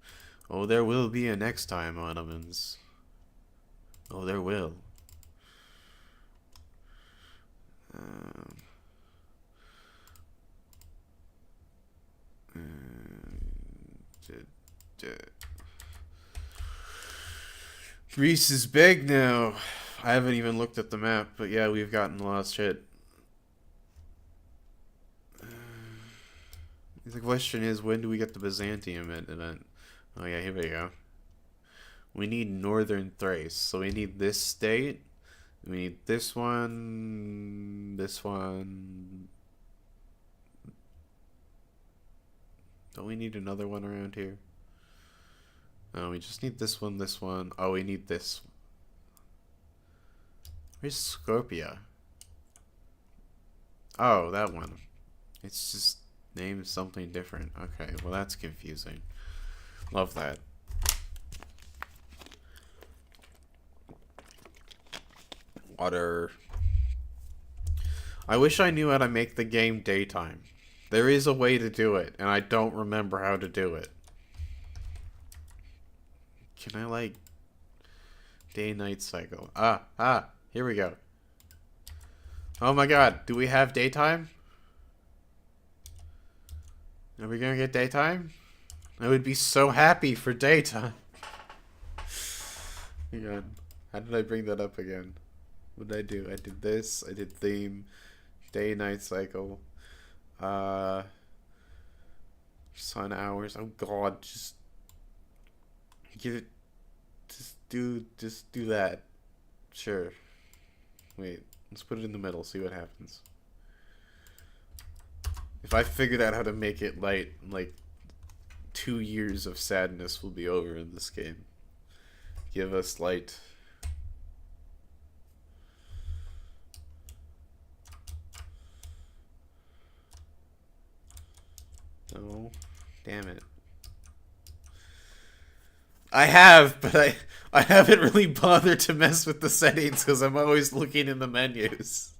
Oh, there will be a next time, Ottomans. Oh, there will. Um, Greece is big now. I haven't even looked at the map, but yeah, we've gotten a lot of shit. The question is, when do we get the Byzantium event? Oh yeah, here we go. We need Northern Thrace, so we need this state. We need this one. Don't we need another one around here? No, we just need this one. Oh, we need this. Where's Skopje? Oh, that one. It's just named something different. Okay, well that's confusing. Love that. Water. I wish I knew how to make the game daytime. There is a way to do it, and I don't remember how to do it. Can I, like, day-night cycle? Here we go. Oh my god, do we have daytime? Are we gonna get daytime? I would be so happy for daytime. Hang on. How did I bring that up again? What did I do? I did this. I did theme. Day-night cycle. Sun hours. Oh god, just give it. Just do that. Sure. Wait, let's put it in the middle. See what happens. If I figured out how to make it light, like 2 years of sadness will be over in this game. Give us light. Oh, damn it. I have, but I haven't really bothered to mess with the settings because I'm always looking in the menus.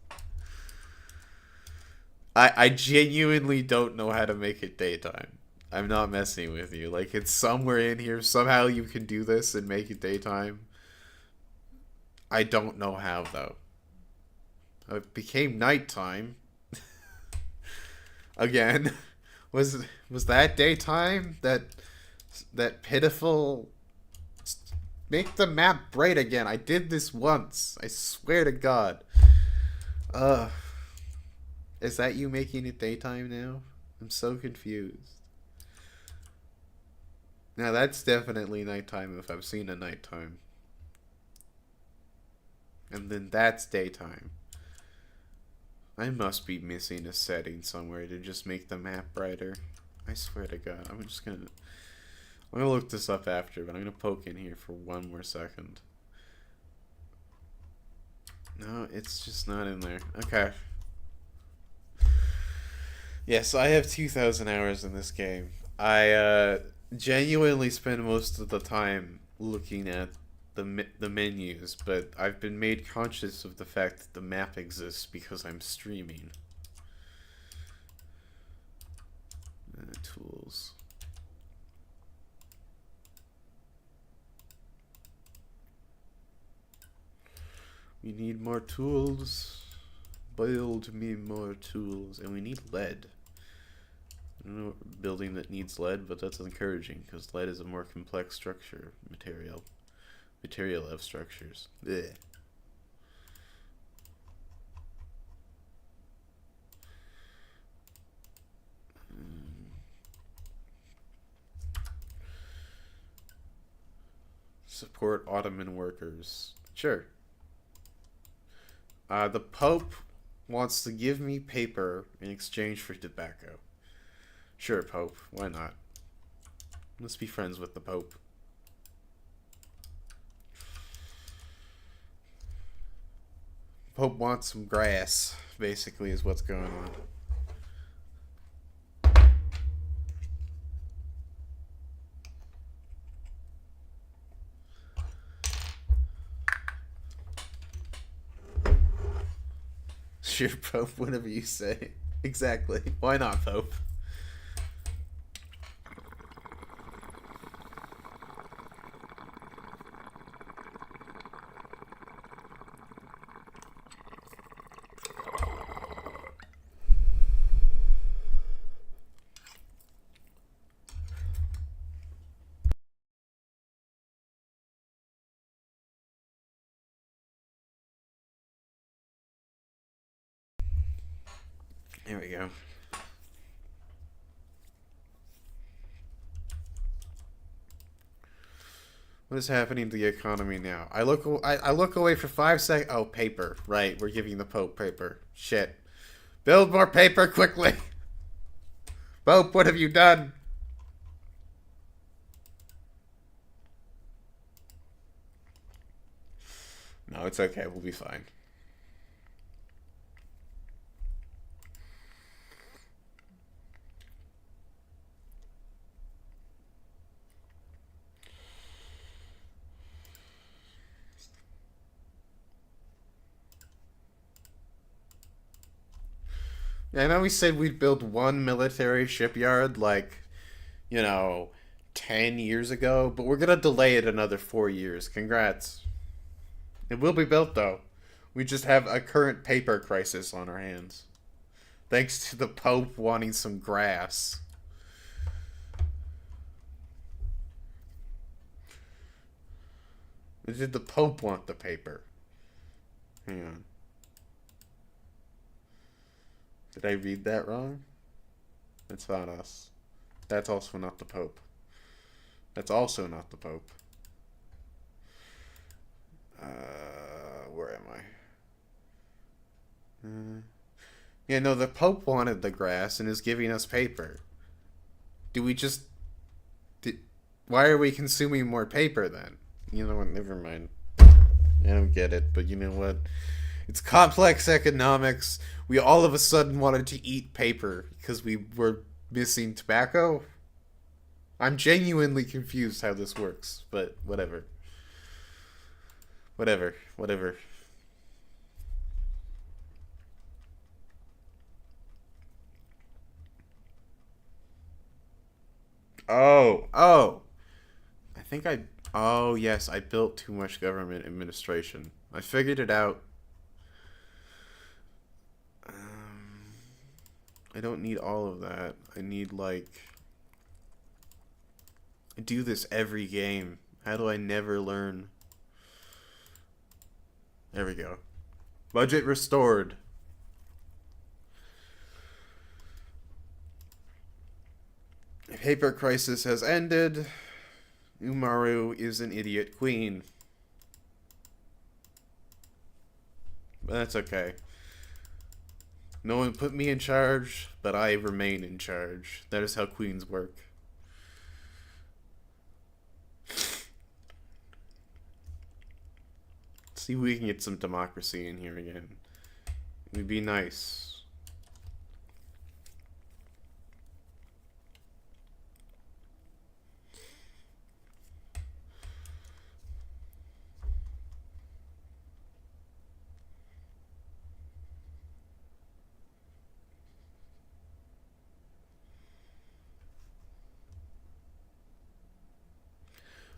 I genuinely don't know how to make it daytime. I'm not messing with you. Like, it's somewhere in here. Somehow you can do this and make it daytime. I don't know how, though. It became nighttime. Again. Was that daytime? That pitiful... Make the map bright again. I did this once. I swear to God. Is that you making it daytime now? I'm so confused. Now that's definitely nighttime if I've seen a nighttime. And then that's daytime. I must be missing a setting somewhere to just make the map brighter. I swear to God. I'm gonna look this up after, but I'm gonna poke in here for 1 more second. No, it's just not in there. Okay. Yes, I have 2,000 hours in this game. I genuinely spend most of the time looking at the menus, but I've been made conscious of the fact that the map exists because I'm streaming. Tools. We need more tools. Build me more tools. And we need lead. I don't know a building that needs lead, but that's encouraging because lead is a more complex structure material of structures. Ugh. Support Ottoman workers. Sure. The Pope wants to give me paper in exchange for tobacco. Sure, Pope. Why not? Let's be friends with the Pope. Pope wants some grass, basically, is what's going on. Sure, Pope, whatever you say. Exactly. Why not, Pope? Here we go. What is happening to the economy now? I look away for 5 seconds. Oh, paper. Right, we're giving the Pope paper. Shit. Build more paper quickly. Pope, what have you done? No, it's okay. We'll be fine. Yeah, I know we said we'd build one military shipyard, like, you know, 10 years ago, but we're gonna delay it another 4 years. Congrats. It will be built, though. We just have a current paper crisis on our hands. Thanks to the Pope wanting some grass. Or did the Pope want the paper? Hang on. Did I read that wrong? That's not us. That's also not the Pope. That's also not the Pope. Where am I? Yeah, no, the Pope wanted the grass and is giving us paper. Do we just... why are we consuming more paper then? You know what? Never mind. I don't get it, but you know what? It's complex economics. We all of a sudden wanted to eat paper because we were missing tobacco. I'm genuinely confused how this works, but whatever. Whatever. Oh. I think I. Oh, yes, I built too much government administration. I figured it out. I don't need all of that. I need, like. I do this every game. How do I never learn? There we go. Budget restored. Paper crisis has ended. Umaru is an idiot queen. But that's okay. No one put me in charge, but I remain in charge. That is how queens work. See if we can get some democracy in here again. It would be nice.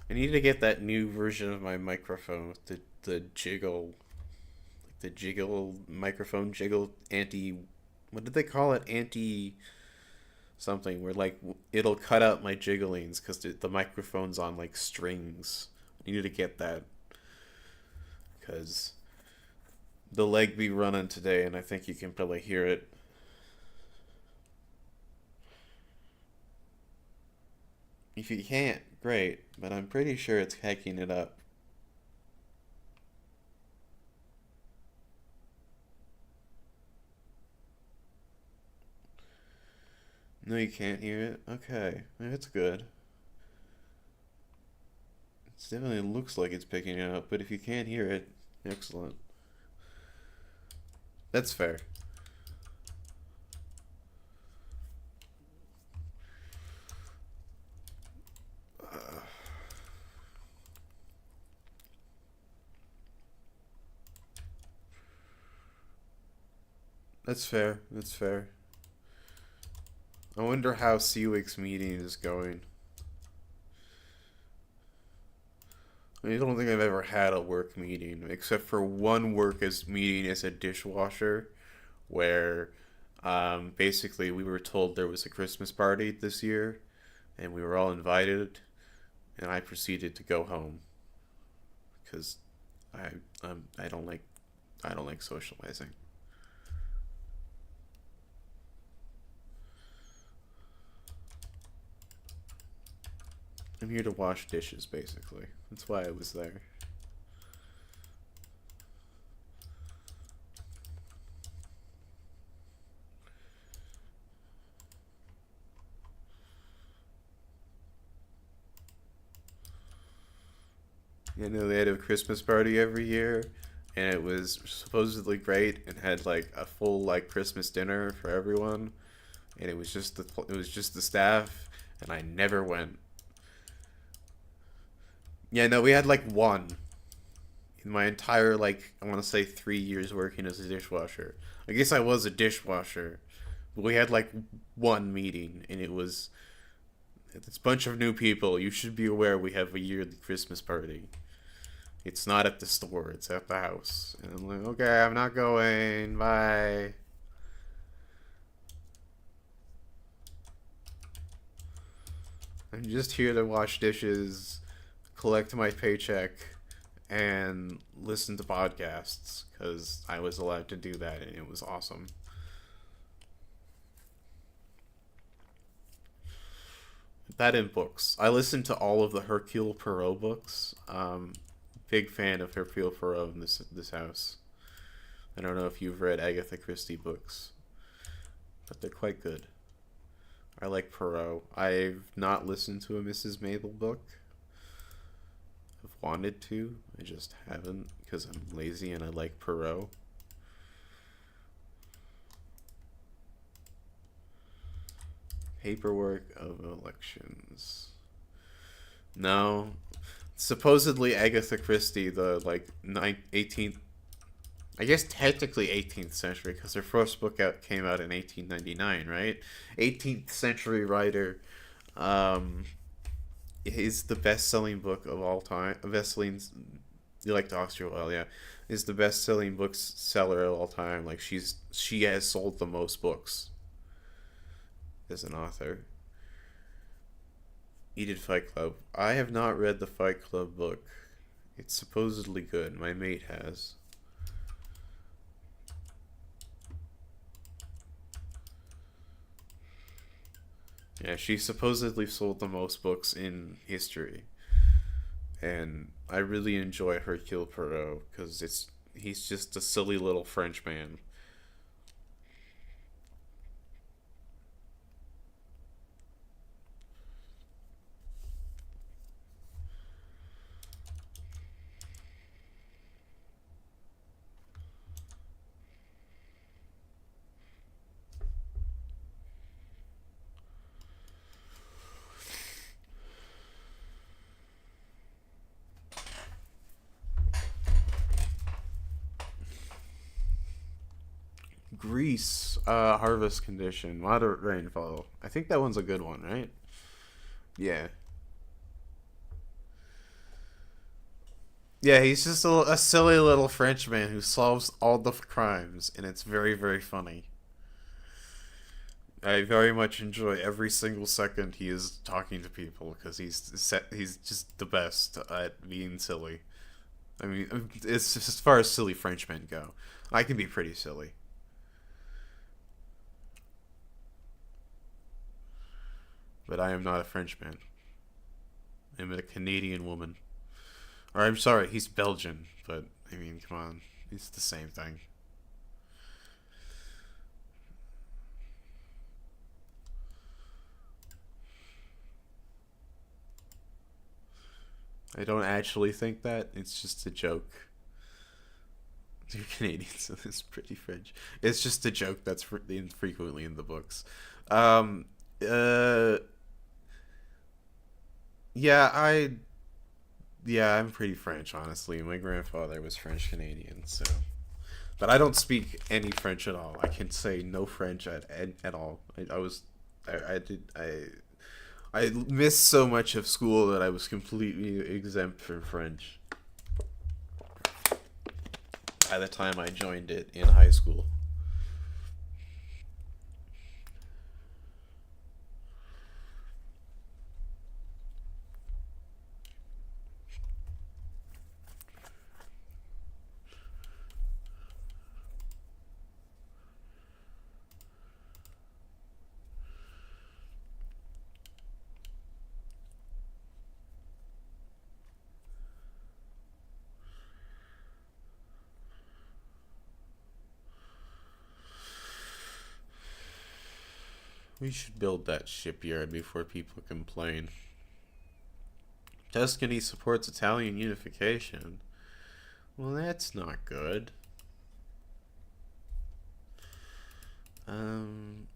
I need to get that new version of my microphone with the jiggle, like the jiggle microphone jiggle anti. What did they call it? Anti something. Where like it'll cut out my jigglings because the microphone's on like strings. I need to get that because the leg be running today, and I think you can probably hear it. If you can't, great, but I'm pretty sure it's hacking it up. No, you can't hear it? Okay. That's good. It definitely looks like it's picking it up, but if you can't hear it, excellent. That's fair. Uh, that's fair. That's fair. I wonder how Seawick's meeting is going. I don't think I've ever had a work meeting, except for one work as meeting as a dishwasher, where basically we were told there was a Christmas party this year, and we were all invited, and I proceeded to go home because I I don't like socializing. I'm here to wash dishes, basically. That's why I was there. You know, they had a Christmas party every year, and it was supposedly great and had like a full like Christmas dinner for everyone, and it was just the staff, and I never went. Yeah, no, we had like one in my entire like I want to say 3 years working as a dishwasher. I guess I was a dishwasher, but we had like one meeting, and it was this bunch of new people. You should be aware we have a yearly Christmas party. It's not at the store, it's at the house. And I'm like, okay, I'm not going. Bye. I'm just here to wash dishes, collect my paycheck, and listen to podcasts because I was allowed to do that and it was awesome. That in books. I listened to all of the Hercule Poirot books. Big fan of Hercule Poirot in this house. I don't know if you've read Agatha Christie books, but they're quite good. I like Poirot. I've not listened to a Mrs. Mabel book. I've wanted to. I just haven't because I'm lazy and I like Poirot. Paperwork of elections. No. Supposedly Agatha Christie, the like 18th, I guess technically 18th century, because her first book came out in 1899, right? 18th century writer, um, is the best-selling book of all time. Best-selling, you like the Austria well, yeah, is the best-selling seller of all time. Like she has sold the most books as an author. You did Fight Club. I have not read the Fight Club book. It's supposedly good. My mate has. Yeah, she supposedly sold the most books in history. And I really enjoy Hercule Poirot because he's just a silly little French man. Greece, harvest condition, moderate rainfall. I think that one's a good one, right? Yeah. Yeah, he's just a silly little Frenchman who solves all the crimes, and it's very, very funny. I very much enjoy every single second he is talking to people because he's just the best at being silly. I mean, it's just as far as silly Frenchmen go. I can be pretty silly, but I am not a Frenchman. I'm a Canadian woman. Or I'm sorry, he's Belgian, but I mean, come on, it's the same thing. I don't actually think that. It's just a joke. You're Canadian, so it's pretty French. It's just a joke that's frequently in the books. Um, uh, yeah, yeah, I'm pretty French, honestly. My grandfather was French Canadian, so. But I don't speak any French at all. I can say no French at all. I did, I missed so much of school that I was completely exempt from French by the time I joined it in high school. We should build that shipyard before people complain. Tuscany supports Italian unification. Well, that's not good. Um,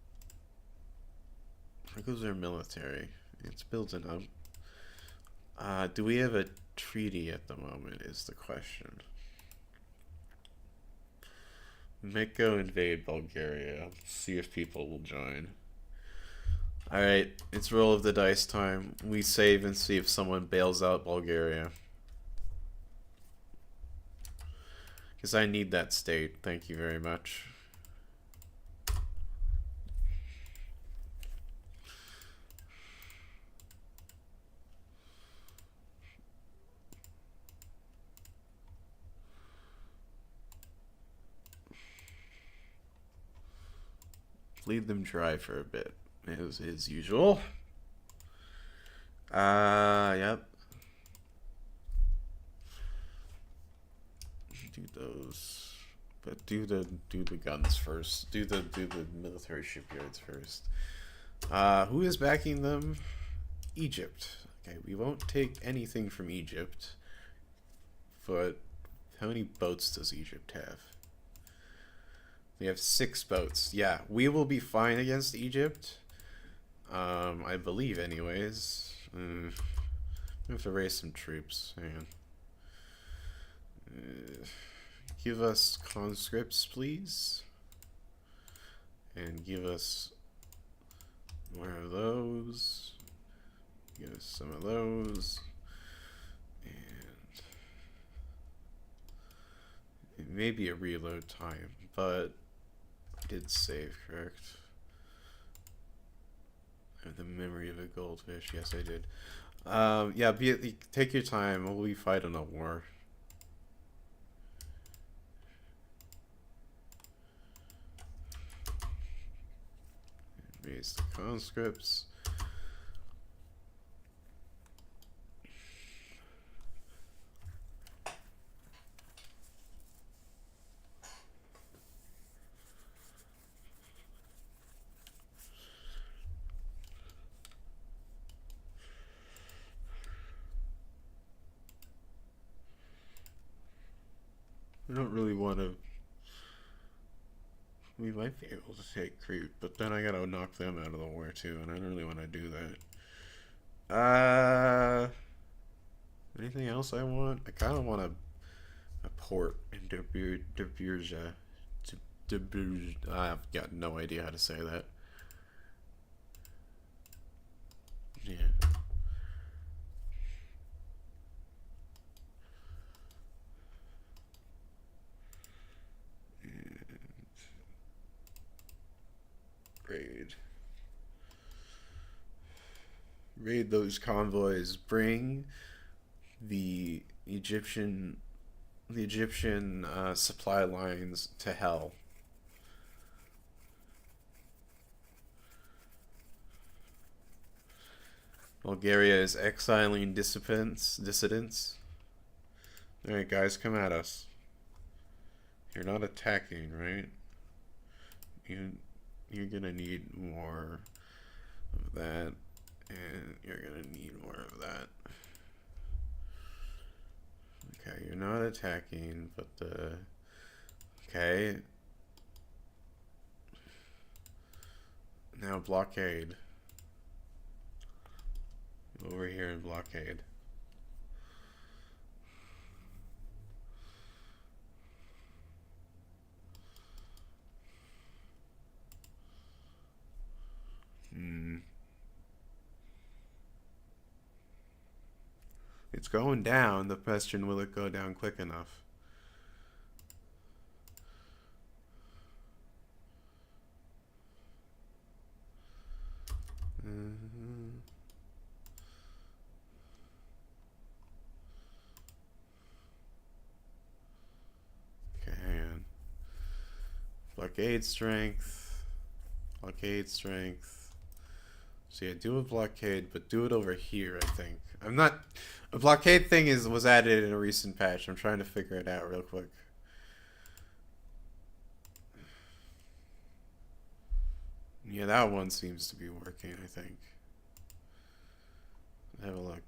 there goes our military. It's building up. Do we have a treaty at the moment? Is the question. Might go invade Bulgaria. See if people will join. Alright, it's roll of the dice time. We save and see if someone bails out Bulgaria. Because I need that state. Thank you very much. Leave them dry for a bit, as usual. Yep. Do those, but do the guns first. Do the military shipyards first. Who is backing them? Egypt. Okay, we won't take anything from Egypt. But how many boats does Egypt have? We have 6 boats. Yeah, we will be fine against Egypt. I believe, anyways. We have to raise some troops. Hang on. Give us conscripts, please. And give us more of those. Give us some of those. And it may be a reload time, but I did save, correct? I have the memory of a goldfish. Yes, I did. Yeah, take your time. We'll be fighting a war. Raise the conscripts. I don't really want to. We might be able to take Crete, but then I gotta knock them out of the war too, and I don't really want to do that. Anything else I want? I kind of want a port in Dobruja. I've got no idea how to say that. Yeah. Raid those convoys. Bring the Egyptian supply lines to hell. Bulgaria is exiling dissidents. Alright, guys, come at us. You're not attacking, right? You're gonna need more of that, and you're gonna need more of that. Okay, you're not attacking, but the... Okay. Now blockade. Over here in blockade. It's going down. The question, will it go down quick enough? Okay, hang on. Blockade strength. Blockade strength. So yeah, do a blockade, but do it over here, I think. I'm not... A blockade thing was added in a recent patch. I'm trying to figure it out real quick. Yeah, that one seems to be working, I think. Have a look.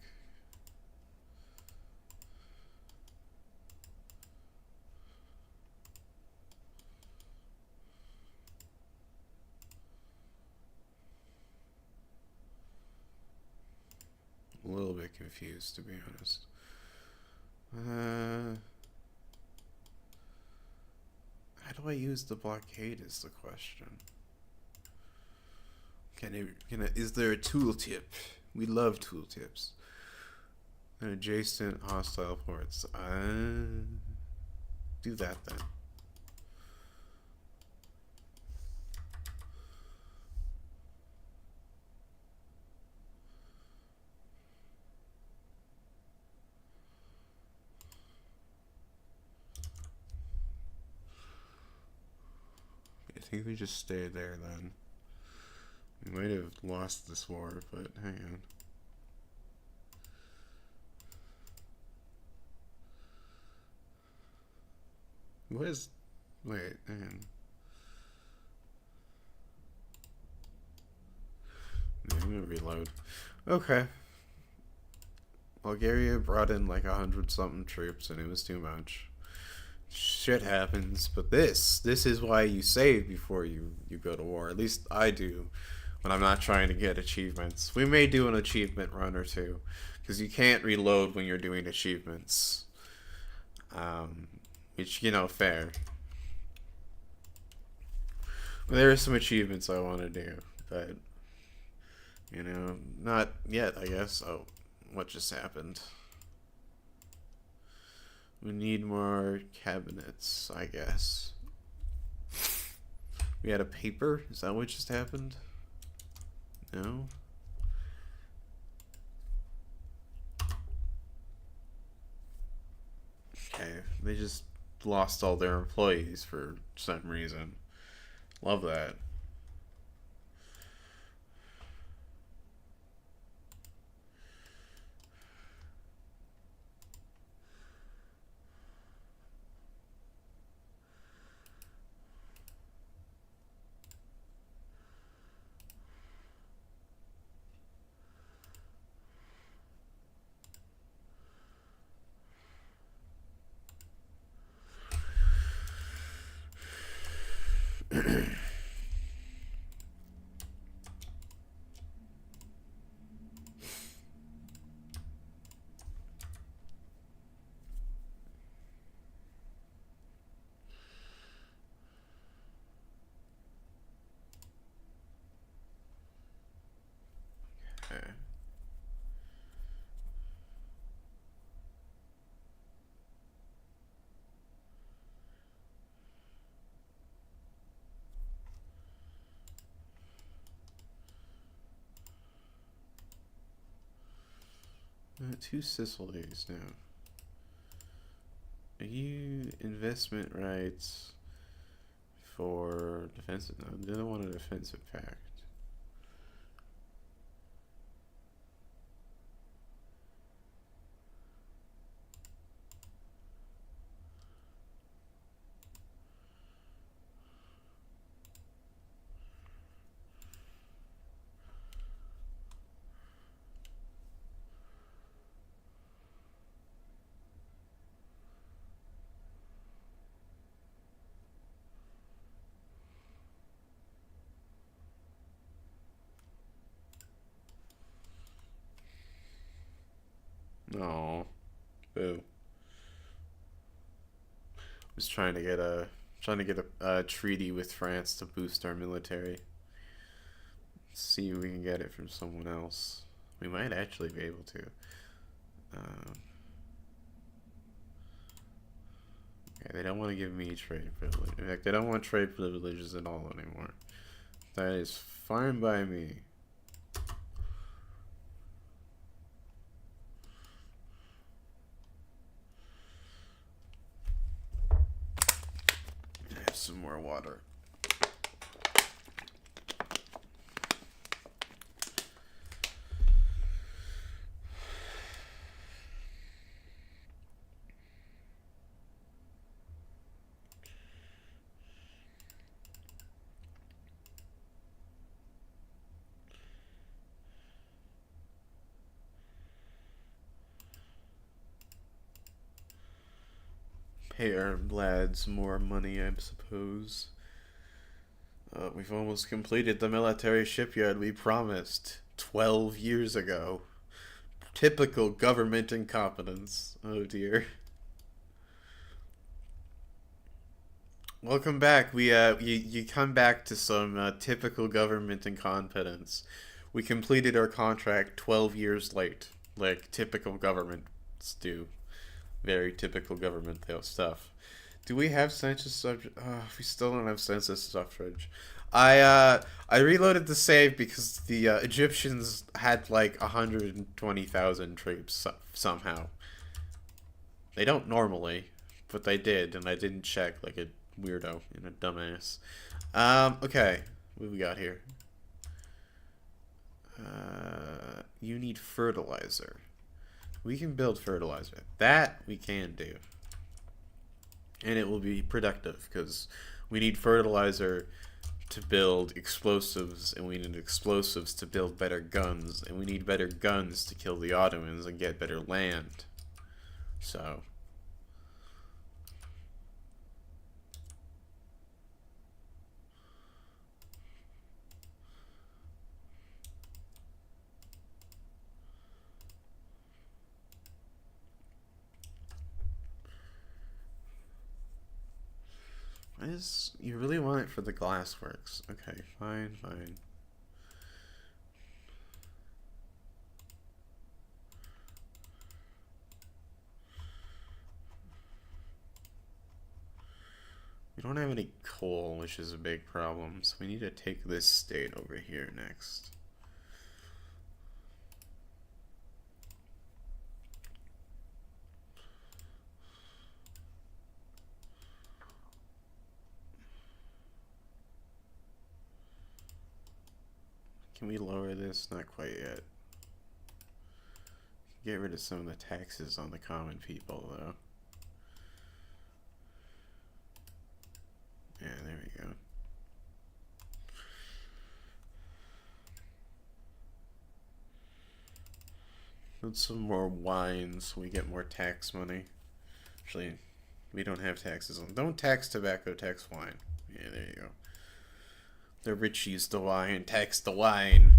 A little bit confused, to be honest. How do I use the blockade is the question. Is there a tooltip? We love tooltips. Adjacent hostile ports. Do that then. I think we just stay there then. We might have lost this war, but hang on. Wait, hang on. Yeah, I'm gonna reload. Okay. Bulgaria brought in like 100-something troops and it was too much. Shit happens, but this is why you save before you go to war. At least I do when I'm not trying to get achievements. We may do an achievement run or two, because you can't reload when you're doing achievements. Which, you know, fair. Well, there are some achievements I want to do, but, you know, not yet, I guess. Oh, what just happened? We need more cabinets, I guess. We had a paper? Is that what just happened? No? Okay, they just lost all their employees for some reason. Love that. Okay. Two Sicilies now. Are you investment rights for defensive? No, they don't want a defensive pact. No. Boo. Was trying to get a treaty with France to boost our military. See if we can get it from someone else. We might actually be able to. Um, yeah, they don't want to give me trade privilege. In fact, they don't want trade privileges at all anymore. That is fine by me. I have some more water. Pay our lads more money, I suppose. We've almost completed the military shipyard we promised 12 years ago. Typical government incompetence. Oh dear. Welcome back. You come back to some typical government incompetence. We completed our contract 12 years late, like typical governments do. Very typical government stuff. Do we have census suffrage? We still don't have census suffrage. I reloaded the save because the Egyptians had like 120,000 troops somehow. They don't normally, but they did, and I didn't check like a weirdo and a dumbass. Okay, what we got here? You need fertilizer. We can build fertilizer. That we can do. And it will be productive because we need fertilizer to build explosives, and we need explosives to build better guns, and we need better guns to kill the Ottomans and get better land. So you really want it for the glassworks? Okay, fine, fine. We don't have any coal, which is a big problem, so we need to take this state over here next. Can we lower this? Not quite yet. Get rid of some of the taxes on the common people, though. Yeah, there we go. Put some more wine so we get more tax money. Actually, we don't have taxes on. Don't tax tobacco, tax wine. Yeah, there you go. The rich use the wine, tax the wine.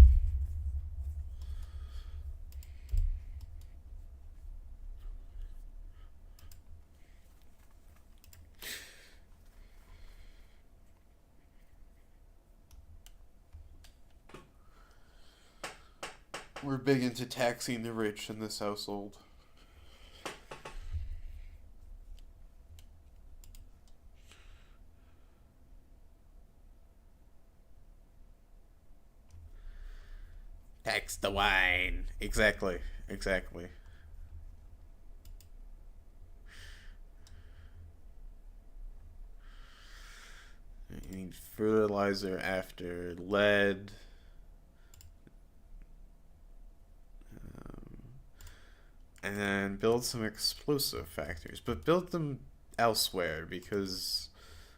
We're big into taxing the rich in this household. Tax the wine. Exactly. Exactly. You need fertilizer after lead. And then build some explosive factories, but build them elsewhere because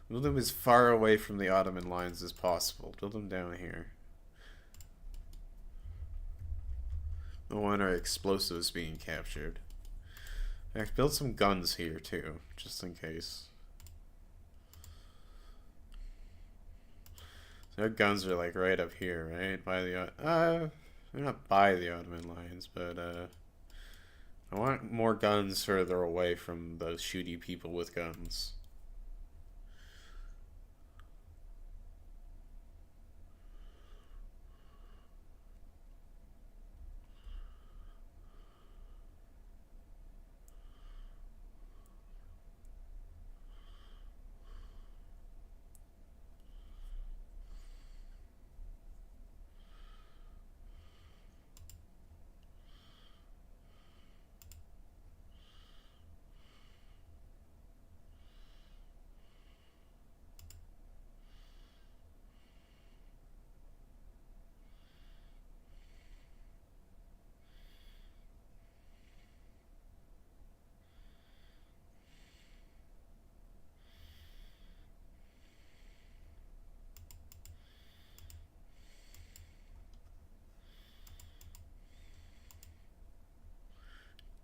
build them as far away from the Ottoman lines as possible. Build them down here. No one our explosives being captured. In fact, build some guns here too, just in case. So our guns are like right up here, right? By the they're not by the Ottoman lines, but I want more guns further away from those shooty people with guns.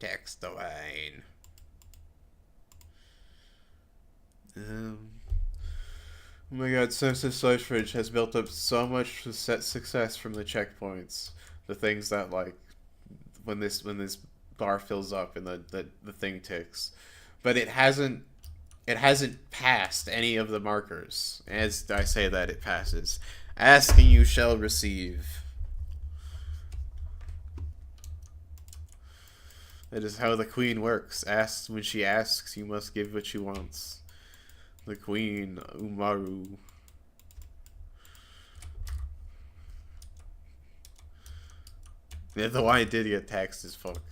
Text domain. Um, oh my god, Census Fridge has built up so much success from the checkpoints. The things that like when this bar fills up and the thing ticks. But it hasn't passed any of the markers. As I say that it passes. Ask and you shall receive. That is how the queen works. Asks when she asks, you must give what she wants. The queen, Umaru. Yeah, the wine did get taxed as fuck.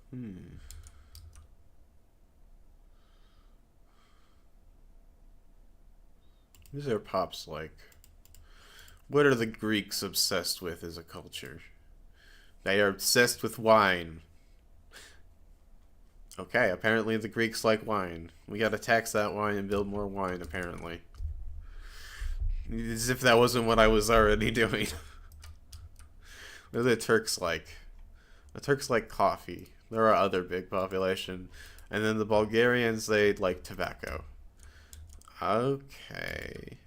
Hmm. These are pops like. What are the Greeks obsessed with as a culture? They are obsessed with wine. Okay, apparently the Greeks like wine. We gotta tax that wine and build more wine, apparently. As if that wasn't what I was already doing. What do the Turks like? The Turks like coffee. There are other big population. And then the Bulgarians, they like tobacco. Okay.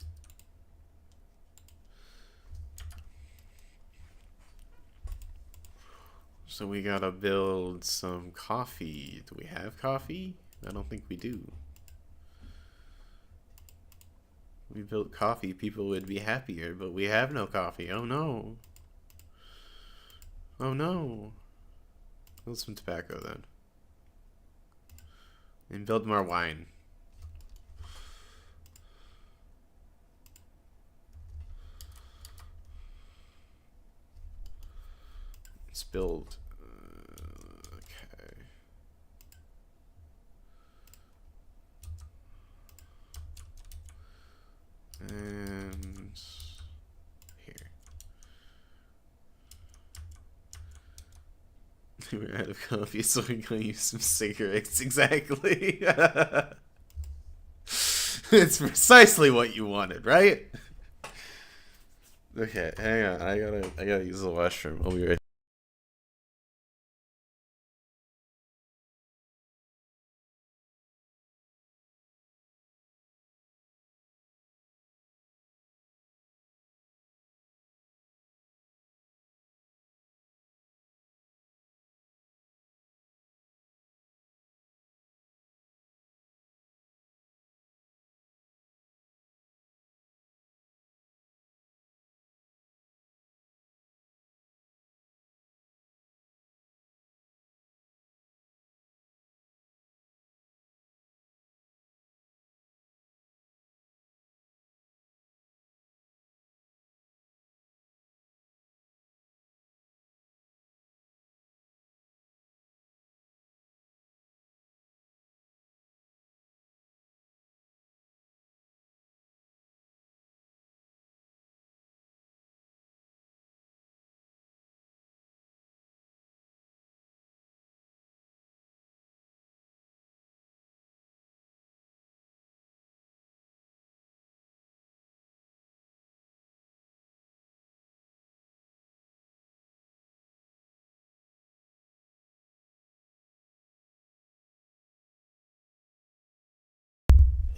So we gotta build some coffee. Do we have coffee? I don't think we do. If we built coffee, people would be happier, but we have no coffee. Oh no. Oh no. Build some tobacco then. And build more wine. Let's build. Okay. And here. We're out of coffee, so we're gonna use some cigarettes. Exactly. It's precisely what you wanted, right? Okay, hang on. I gotta use the washroom. I'll be right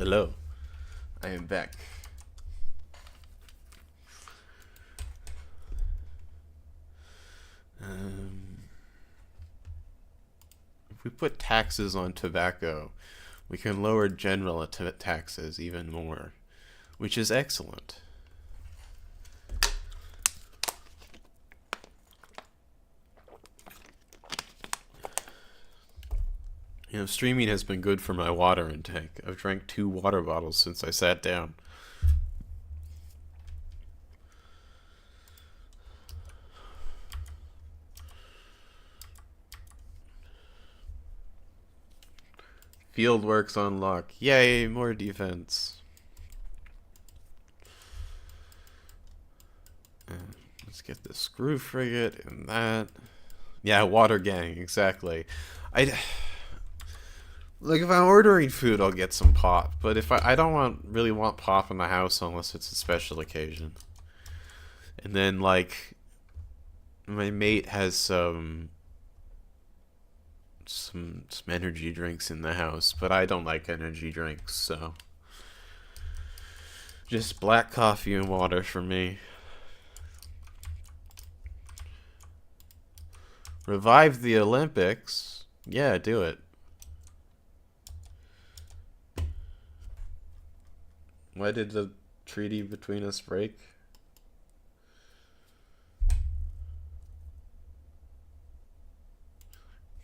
Hello, I am back. Um, if we put taxes on tobacco, we can lower general taxes even more, which is excellent. You know, streaming has been good for my water intake. I've drank 2 water bottles since I sat down. Field works on lock. Yay, more defense. Let's get the screw frigate and that. Yeah, water gang, exactly. I like if I'm ordering food, I'll get some pop. But if I don't really want pop in the house unless it's a special occasion. And then like my mate has some energy drinks in the house, but I don't like energy drinks, so just black coffee and water for me. Revive the Olympics? Yeah, do it. Why did the treaty between us break?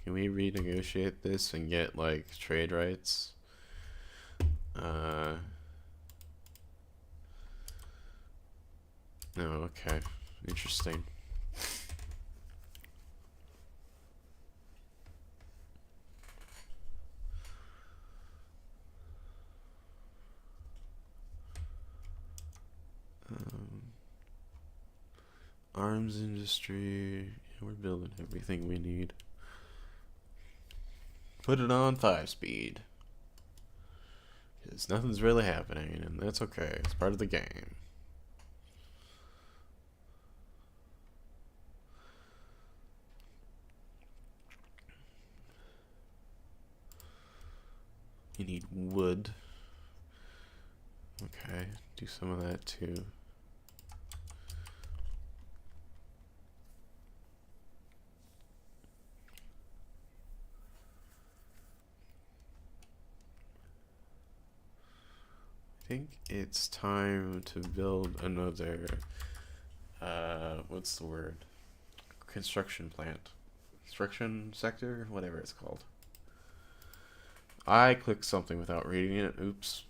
Can we renegotiate this and get like trade rights? No, okay. Interesting. Um, Arms industry. Yeah, we're building everything we need. Put it on 5 speed. Because nothing's really happening, and that's okay. It's part of the game. You need wood. Okay, do some of that too. I think it's time to build another, what's the word? Construction plant. Construction sector? Whatever it's called. I clicked something without reading it. Oops.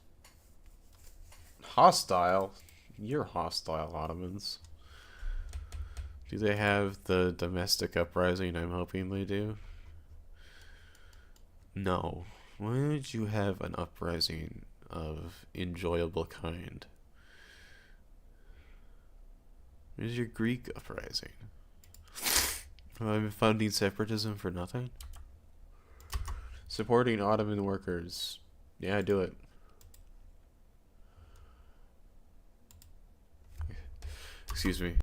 Hostile? You're hostile, Ottomans. Do they have the domestic uprising I'm hoping they do? No. Why don't you have an uprising of enjoyable kind? Where's your Greek uprising? Have I been funding separatism for nothing? Supporting Ottoman workers. Yeah, do it. Excuse me.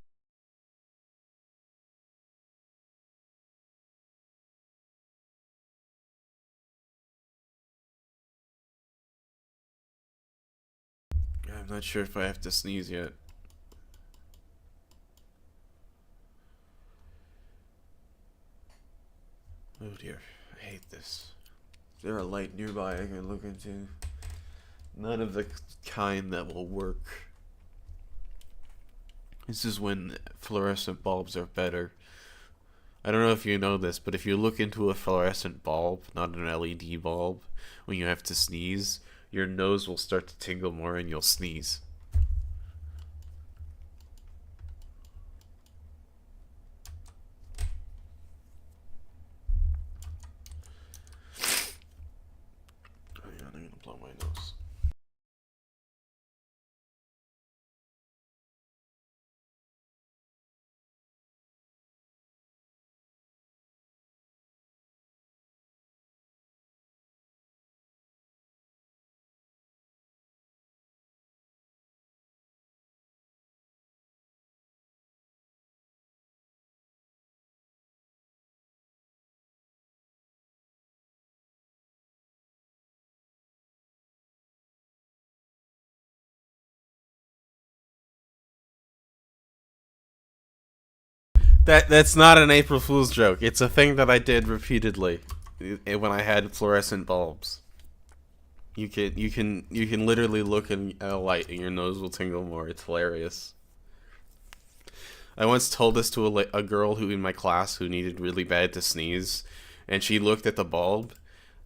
I'm not sure if I have to sneeze yet. Oh dear, I hate this. Is there a light nearby I can look into? None of the kind that will work. This is when fluorescent bulbs are better. I don't know if you know this, but if you look into a fluorescent bulb, not an LED bulb, when you have to sneeze, your nose will start to tingle more and you'll sneeze. Hang on, I'm gonna blow my nose. That's not an April Fool's joke. It's a thing that I did repeatedly when I had fluorescent bulbs. You can literally look at a light and your nose will tingle more. It's hilarious. I once told this to a girl who in my class who needed really bad to sneeze, and she looked at the bulb,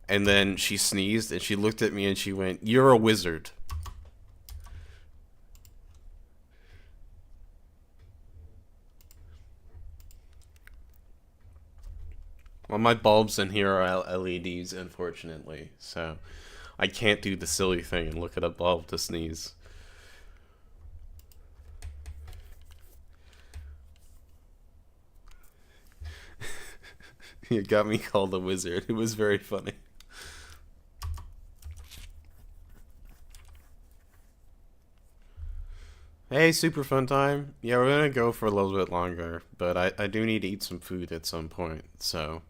and then she sneezed, and she looked at me and she went, "You're a wizard." Well, my bulbs in here are LEDs, unfortunately, so I can't do the silly thing and look at a bulb to sneeze. You got me called a wizard. It was very funny. Hey, super fun time. Yeah, we're gonna go for a little bit longer, but I do need to eat some food at some point, so.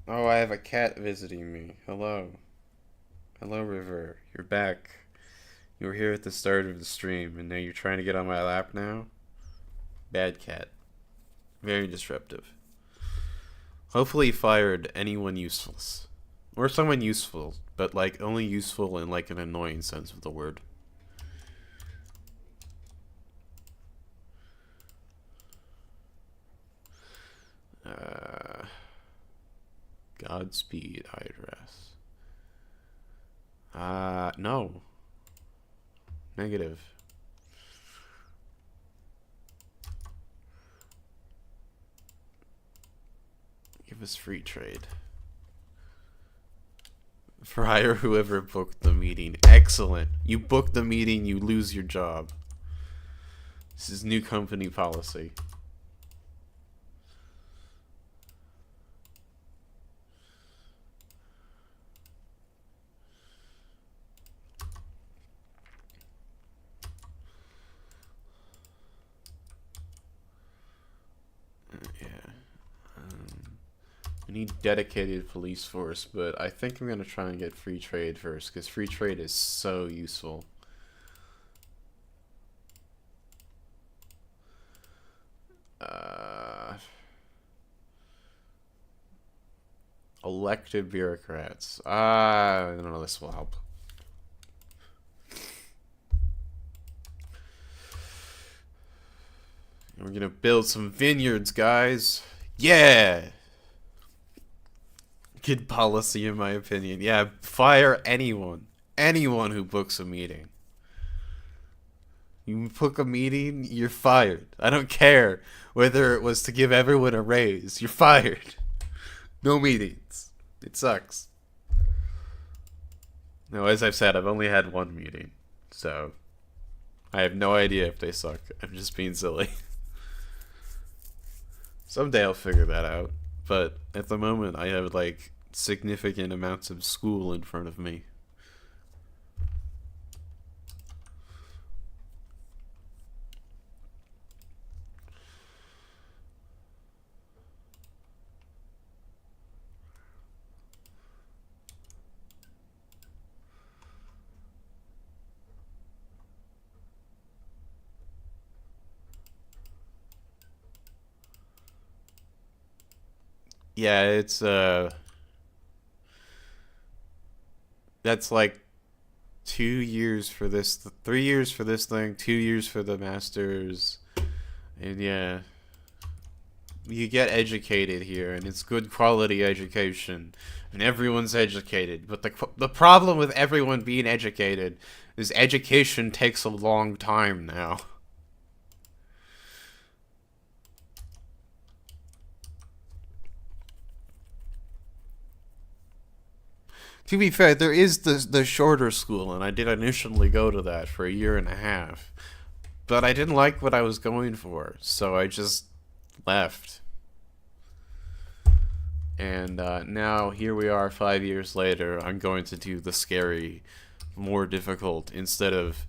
Oh, I have a cat visiting me. Hello. Hello, River. You're back. You were here at the start of the stream, and now you're trying to get on my lap now? Bad cat. Very disruptive. Hopefully he fired anyone useful. Or someone useful, but like only useful in like an annoying sense of the word. Uh, Godspeed, Idris. No. Negative. Give us free trade. For hire whoever booked the meeting. Excellent. You book the meeting, you lose your job. This is new company policy. Yeah. We need dedicated police force, but I think I'm gonna try and get free trade first, because free trade is so useful. Elected bureaucrats. I don't know, this will help. We're gonna build some vineyards, guys. Yeah! Good policy, in my opinion. Yeah, fire anyone. Anyone who books a meeting. You book a meeting, you're fired. I don't care whether it was to give everyone a raise. You're fired. No meetings. It sucks. Now, as I've said, I've only had one meeting. So, I have no idea if they suck. I'm just being silly. Someday I'll figure that out. But at the moment, I have like significant amounts of school in front of me. Yeah, it's that's like 2 years for this, 3 years for this thing, 2 years for the masters, and yeah, you get educated here, and it's good quality education, and everyone's educated. But the problem with everyone being educated is education takes a long time now. To be fair, there is the shorter school, and I did initially go to that for a year and a half. But I didn't like what I was going for, so I just left. And now, here we are 5 years later, I'm going to do the scary, more difficult, instead of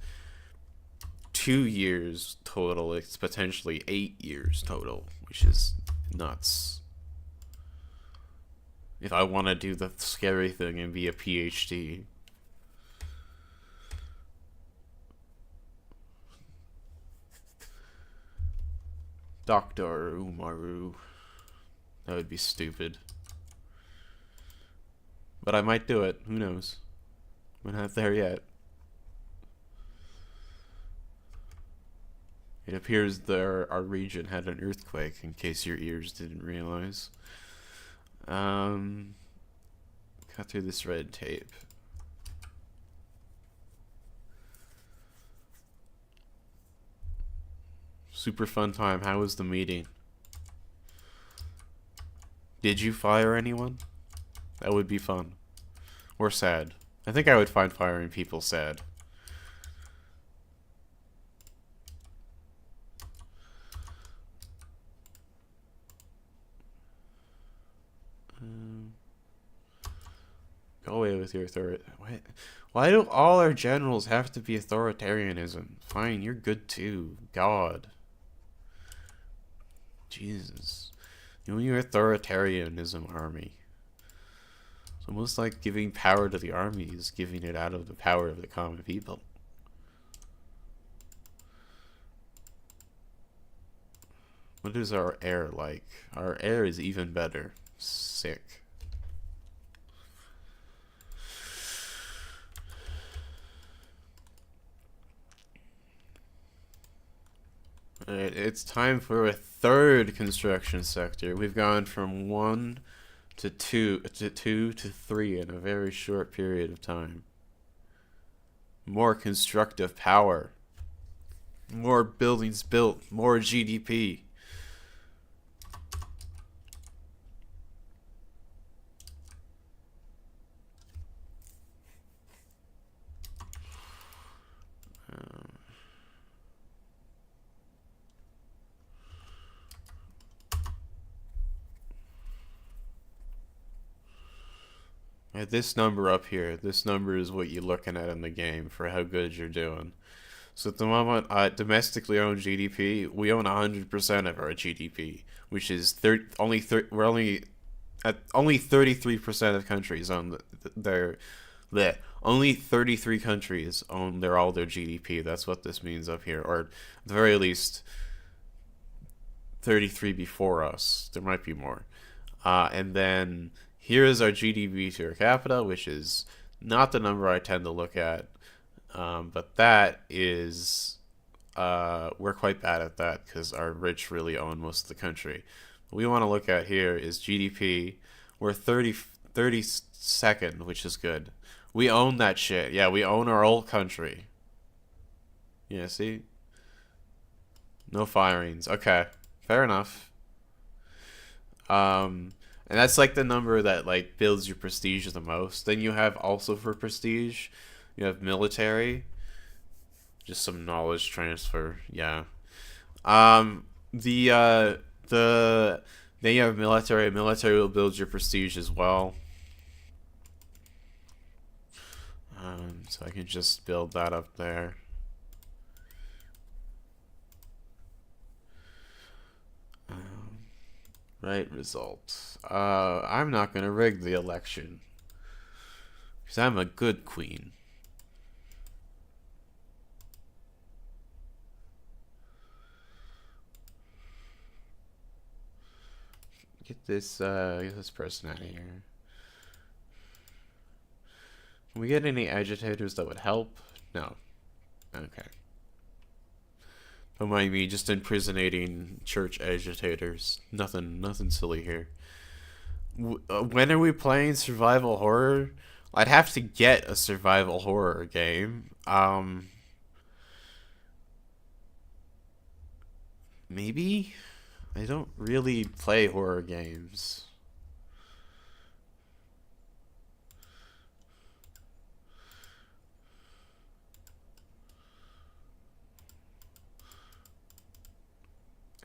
2 years total, it's potentially 8 years total, which is nuts. if I want to do the scary thing and be a PhD. Dr. Umaru. That would be stupid. But I might do it. Who knows? We're not there yet. It appears our region had an earthquake, in case your ears didn't realize. Cut through this red tape. Super fun time. How was the meeting? Did you fire anyone? That would be fun. Or sad. I think I would find firing people sad. Go away with your authority. Why do all our generals have to be authoritarianism? Fine, you're good too. God. Jesus. You and your authoritarianism army. It's almost like giving power to the army is giving it out of the power of the common people. What is our air like? Our air is even better. Sick. Alright, it's time for a third construction sector. We've gone from 1 to 2 to 3 in a very short period of time. More constructive power. More buildings built. More GDP. This number up here, this number is what you're looking at in the game for how good you're doing. So at the moment, domestically owned GDP, we own 100% of our GDP, which is only 33% of countries own only 33 countries own all their GDP. That's what this means up here, or at the very least 33 before us. There might be more. And then here is our GDP per capita, which is not the number I tend to look at, but that is, we're quite bad at that because our rich really own most of the country. What we want to look at here is GDP. We're 32nd, which is good. We own that shit. Yeah, we own our whole country. Yeah, see? No firings. Okay, fair enough. And that's like the number that like builds your prestige the most. Then you have also for prestige, you have military. Just some knowledge transfer, yeah. Then you have military. Military will build your prestige as well. So I can just build that up there. Right, results. I'm not gonna rig the election. Because I'm a good queen. Get this person out of here. Can we get any agitators that would help? No. Okay. Don't mind me just imprisonating church agitators. Nothing silly here. When are we playing survival horror? I'd have to get a survival horror game. Maybe? I don't really play horror games.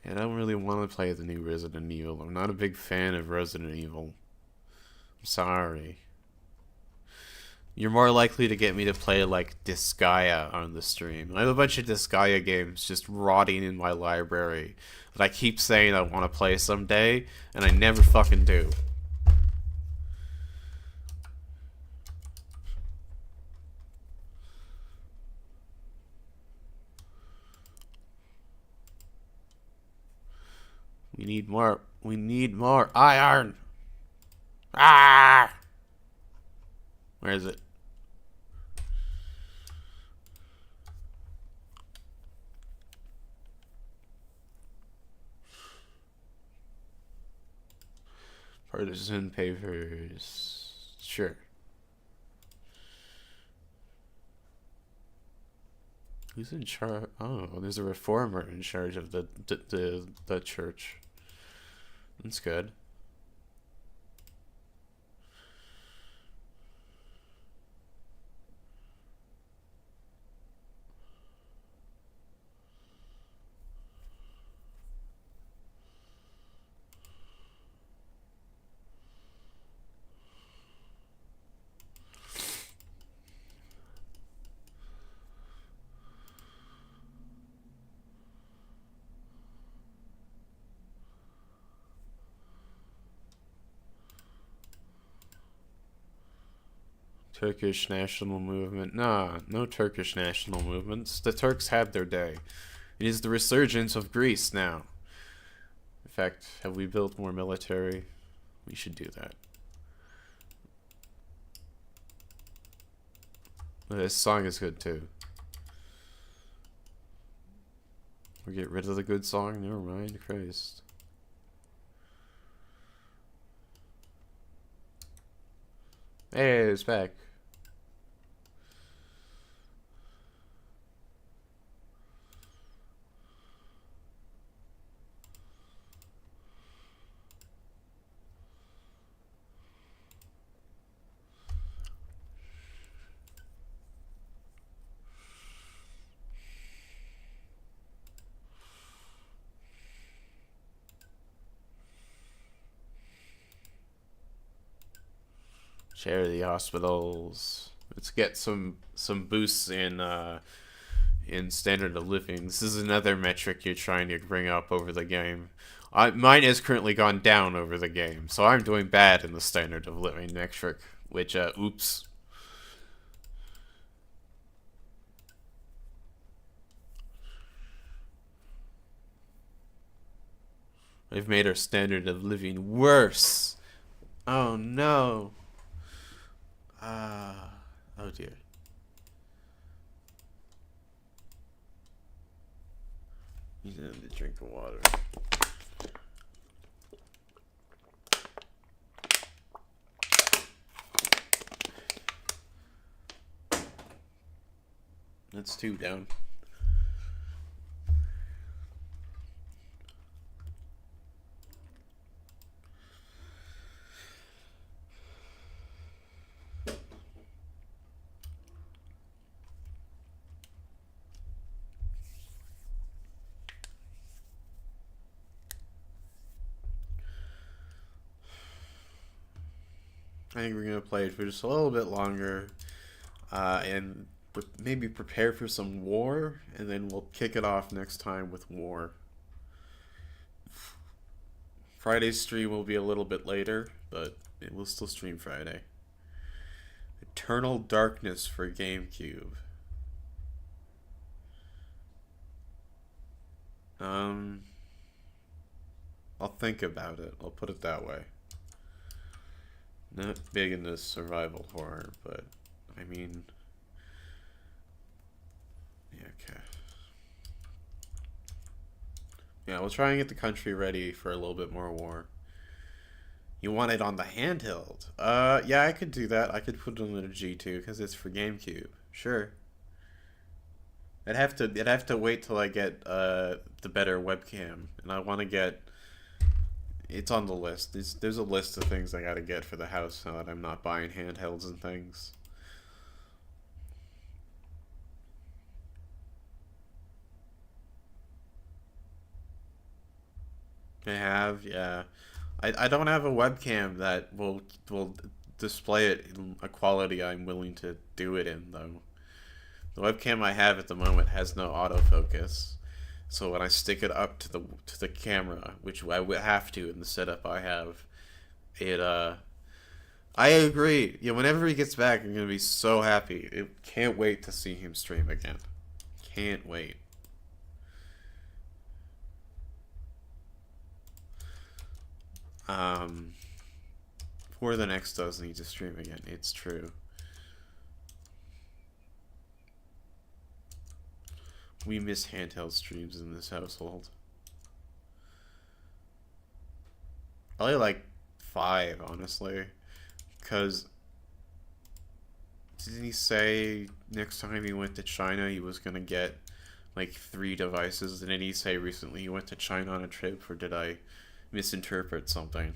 I don't really want to play the new Resident Evil. I'm not a big fan of Resident Evil. I'm sorry. You're more likely to get me to play like Disgaea on the stream. I have a bunch of Disgaea games just rotting in my library that I keep saying I want to play someday, and I never fucking do. We need more. We need more iron. Ah! Where is it? Partisan papers. Sure. Who's in charge? Oh, there's a reformer in charge of the church. That's good. Turkish national movement. Nah, no Turkish national movements. The Turks had their day. It is the resurgence of Greece now. In fact, have we built more military? We should do that. This song is good too. Or get rid of the good song? Never mind, Christ. Hey, it's back. Charity hospitals. Let's get some boosts in standard of living. This is another metric you're trying to bring up over the game. Mine has currently gone down over the game, so I'm doing bad in the standard of living metric. Which, oops. We've made our standard of living worse. Oh no. Oh dear. You need a drink of water. That's two down. I think we're gonna play it for just a little bit longer, and maybe prepare for some war, and then we'll kick it off next time with war. Friday's stream will be a little bit later, but it will still stream Friday. Eternal Darkness for GameCube. I'll think about it. I'll put it that way. Not big into survival horror, but I mean, yeah, okay. Yeah, we'll try and get the country ready for a little bit more war. You want it on the handheld? Yeah, I could do that. I could put it on the G2 because it's for GameCube. Sure. I'd have to wait till I get the better webcam, and I want to get. It's on the list. There's a list of things I gotta get for the house so that I'm not buying handhelds and things. I have, yeah. I don't have a webcam that will display it in a quality I'm willing to do it in though. The webcam I have at the moment has no autofocus. So when I stick it up to the camera, which I would have to in the setup I have, it I agree. Yeah, whenever he gets back, I'm gonna be so happy. Can't wait to see him stream again. Can't wait. Um, For the next does need to stream again. It's true. We miss handheld streams in this household. Probably like 5, honestly. Because didn't he say next time he went to China he was gonna get like 3 devices? Didn't he say recently he went to China on a trip, or did I misinterpret something?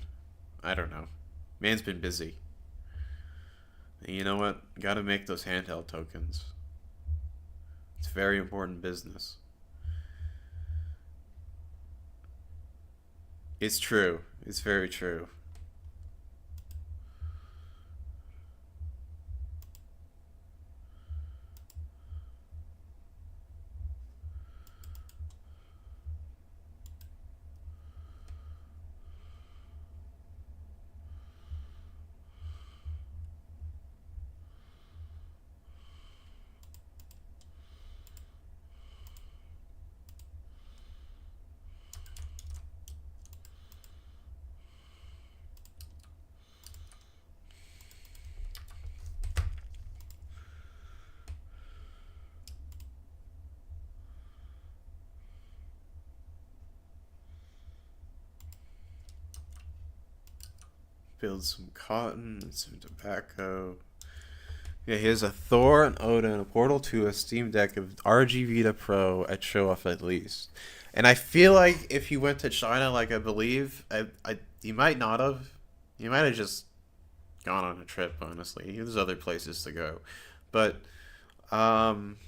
I don't know. Man's been busy. And you know what? Gotta make those handheld tokens. It's very important business. It's true. It's very true. Build some cotton and some tobacco. Yeah, he has a Thor, an Oda, and a Portal 2, a Steam Deck, of RG Vita Pro at show off at least. And I feel like if he went to China, like I believe, he might not have. He might have just gone on a trip. Honestly, there's other places to go, but um,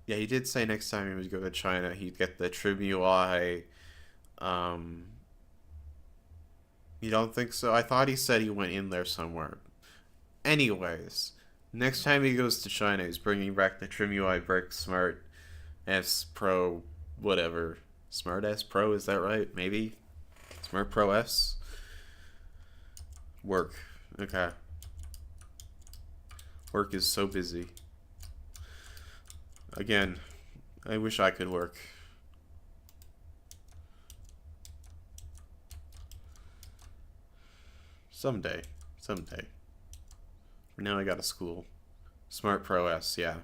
yeah, he did say next time he would go to China, he'd get the Trim UI. Um, you don't think so? I thought he said he went in there somewhere. Anyways, next time he goes to China, he's bringing back the Trim UI Brick Smart S Pro, whatever. Smart S Pro, is that right? Maybe? Smart Pro S? Work. Okay. Work is so busy. Again, I wish I could work. Someday. Someday. For now, I got a school. Smart Pro S, yeah.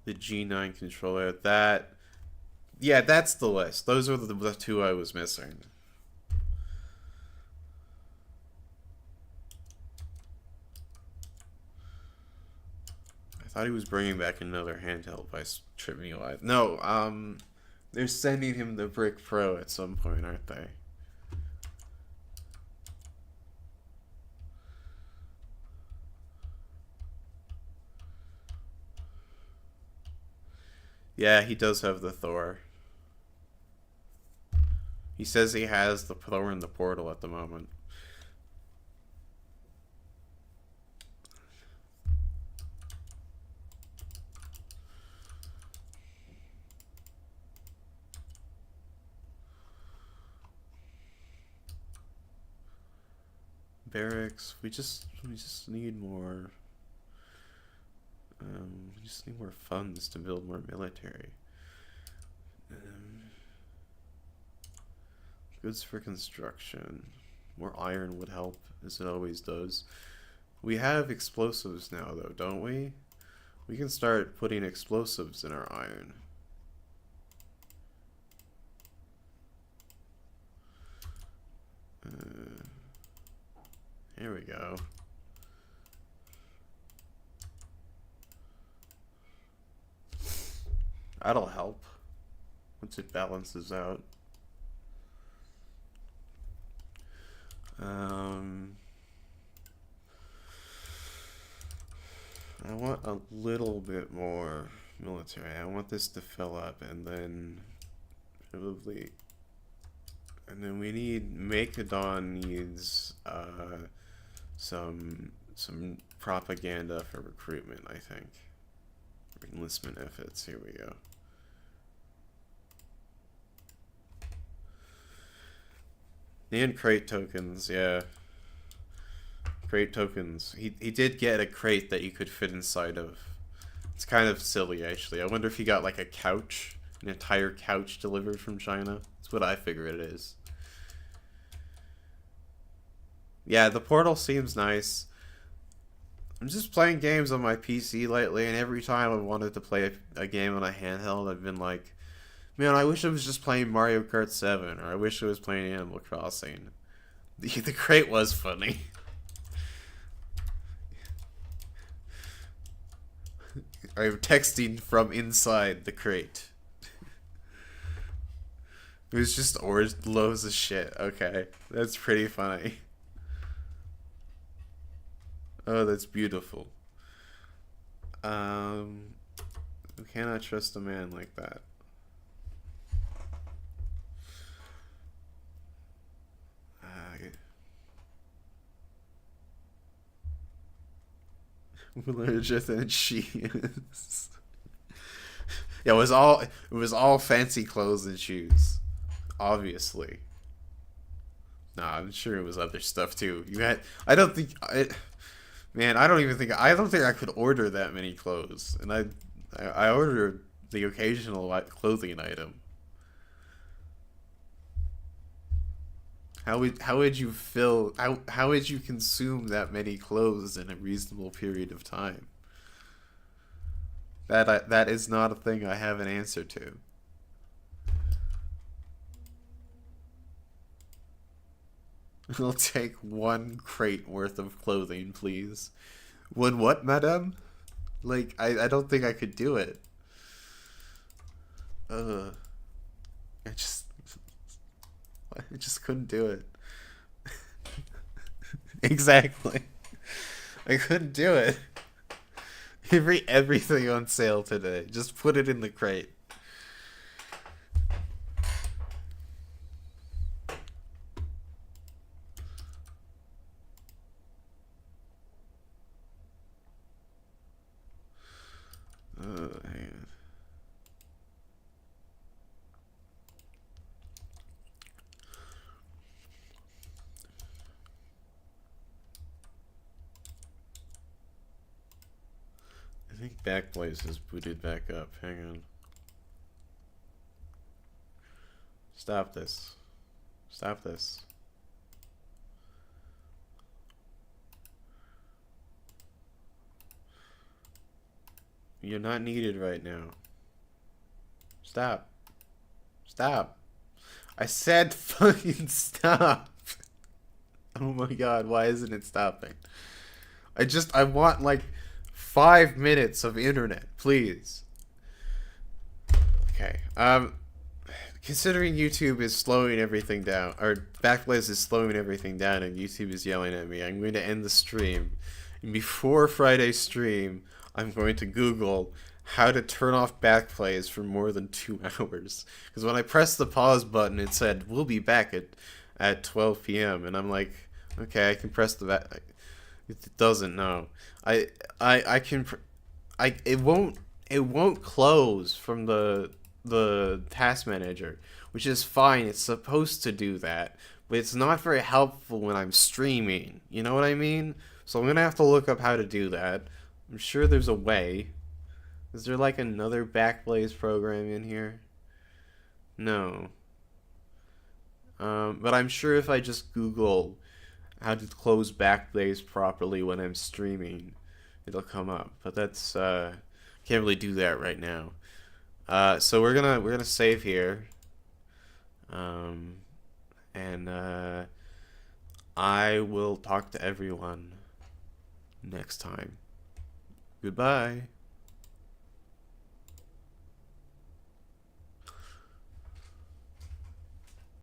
The G9 controller, that... Yeah, that's the list. Those are the 2 I was missing. I thought he was bringing back another handheld by Trip Me Alive. No, they're sending him the Brick Pro at some point, aren't they? Yeah, he does have the Thor. He says he has the Thor in the portal at the moment. Barracks. We just need more. We just need more funds to build more military. Goods for construction. More iron would help, as it always does. We have explosives now, though, don't we? We can start putting explosives in our iron. Here we go. That'll help once it balances out. I want a little bit more military. I want this to fill up, and then probably, and then we need Macedon needs some propaganda for recruitment, I think. Enlistment efforts. Here we go. And crate tokens, yeah. Crate tokens. He did get a crate that you could fit inside of. It's kind of silly, actually. I wonder if he got like a couch, an entire couch delivered from China. That's what I figure it is. Yeah, the Portal seems nice. I'm just playing games on my PC lately, and every time I wanted to play a game on a handheld, I've been like, man, I wish I was just playing Mario Kart 7, or I wish I was playing Animal Crossing. The crate was funny. I'm texting from inside the crate. It was just orange loads of shit. Okay, that's pretty funny. Oh, that's beautiful. We cannot trust a man like that. Larger than she is. Yeah, it was all fancy clothes and shoes. Obviously. Nah, I'm sure it was other stuff too. I don't think man, I don't think I could order that many clothes. And I ordered the occasional clothing item. How would you how would you consume that many clothes in a reasonable period of time? That is not a thing I have an answer to. I'll take one crate worth of clothing, please. One what, madame? Like, I don't think I could do it. I just couldn't do it. Exactly. I couldn't do it. Everything on sale today. Just put it in the crate. Hang on. I think Backblaze is booted back up. Hang on. Stop this. Stop this. You're not needed right now. Stop. Stop. I said fucking stop. Oh my god, why isn't it stopping? I want like 5 minutes of internet, please. Okay. Considering YouTube is slowing everything down, or Backblaze is slowing everything down and YouTube is yelling at me, I'm going to end the stream. And before Friday's stream, I'm going to Google how to turn off Backblaze for more than 2 hours. Because when I pressed the pause button, it said, we'll be back at 12 p.m. And I'm like, okay, I can press the back. It doesn't, no. It won't close from the task manager, which is fine. It's supposed to do that, but it's not very helpful when I'm streaming. You know what I mean? So I'm gonna have to look up how to do that. I'm sure there's a way. Is there like another Backblaze program in here? No. But I'm sure if I just Google how to close Backblaze properly when I'm streaming, it'll come up. But that's can't really do that right now. So we're gonna save here. And I will talk to everyone next time. Goodbye.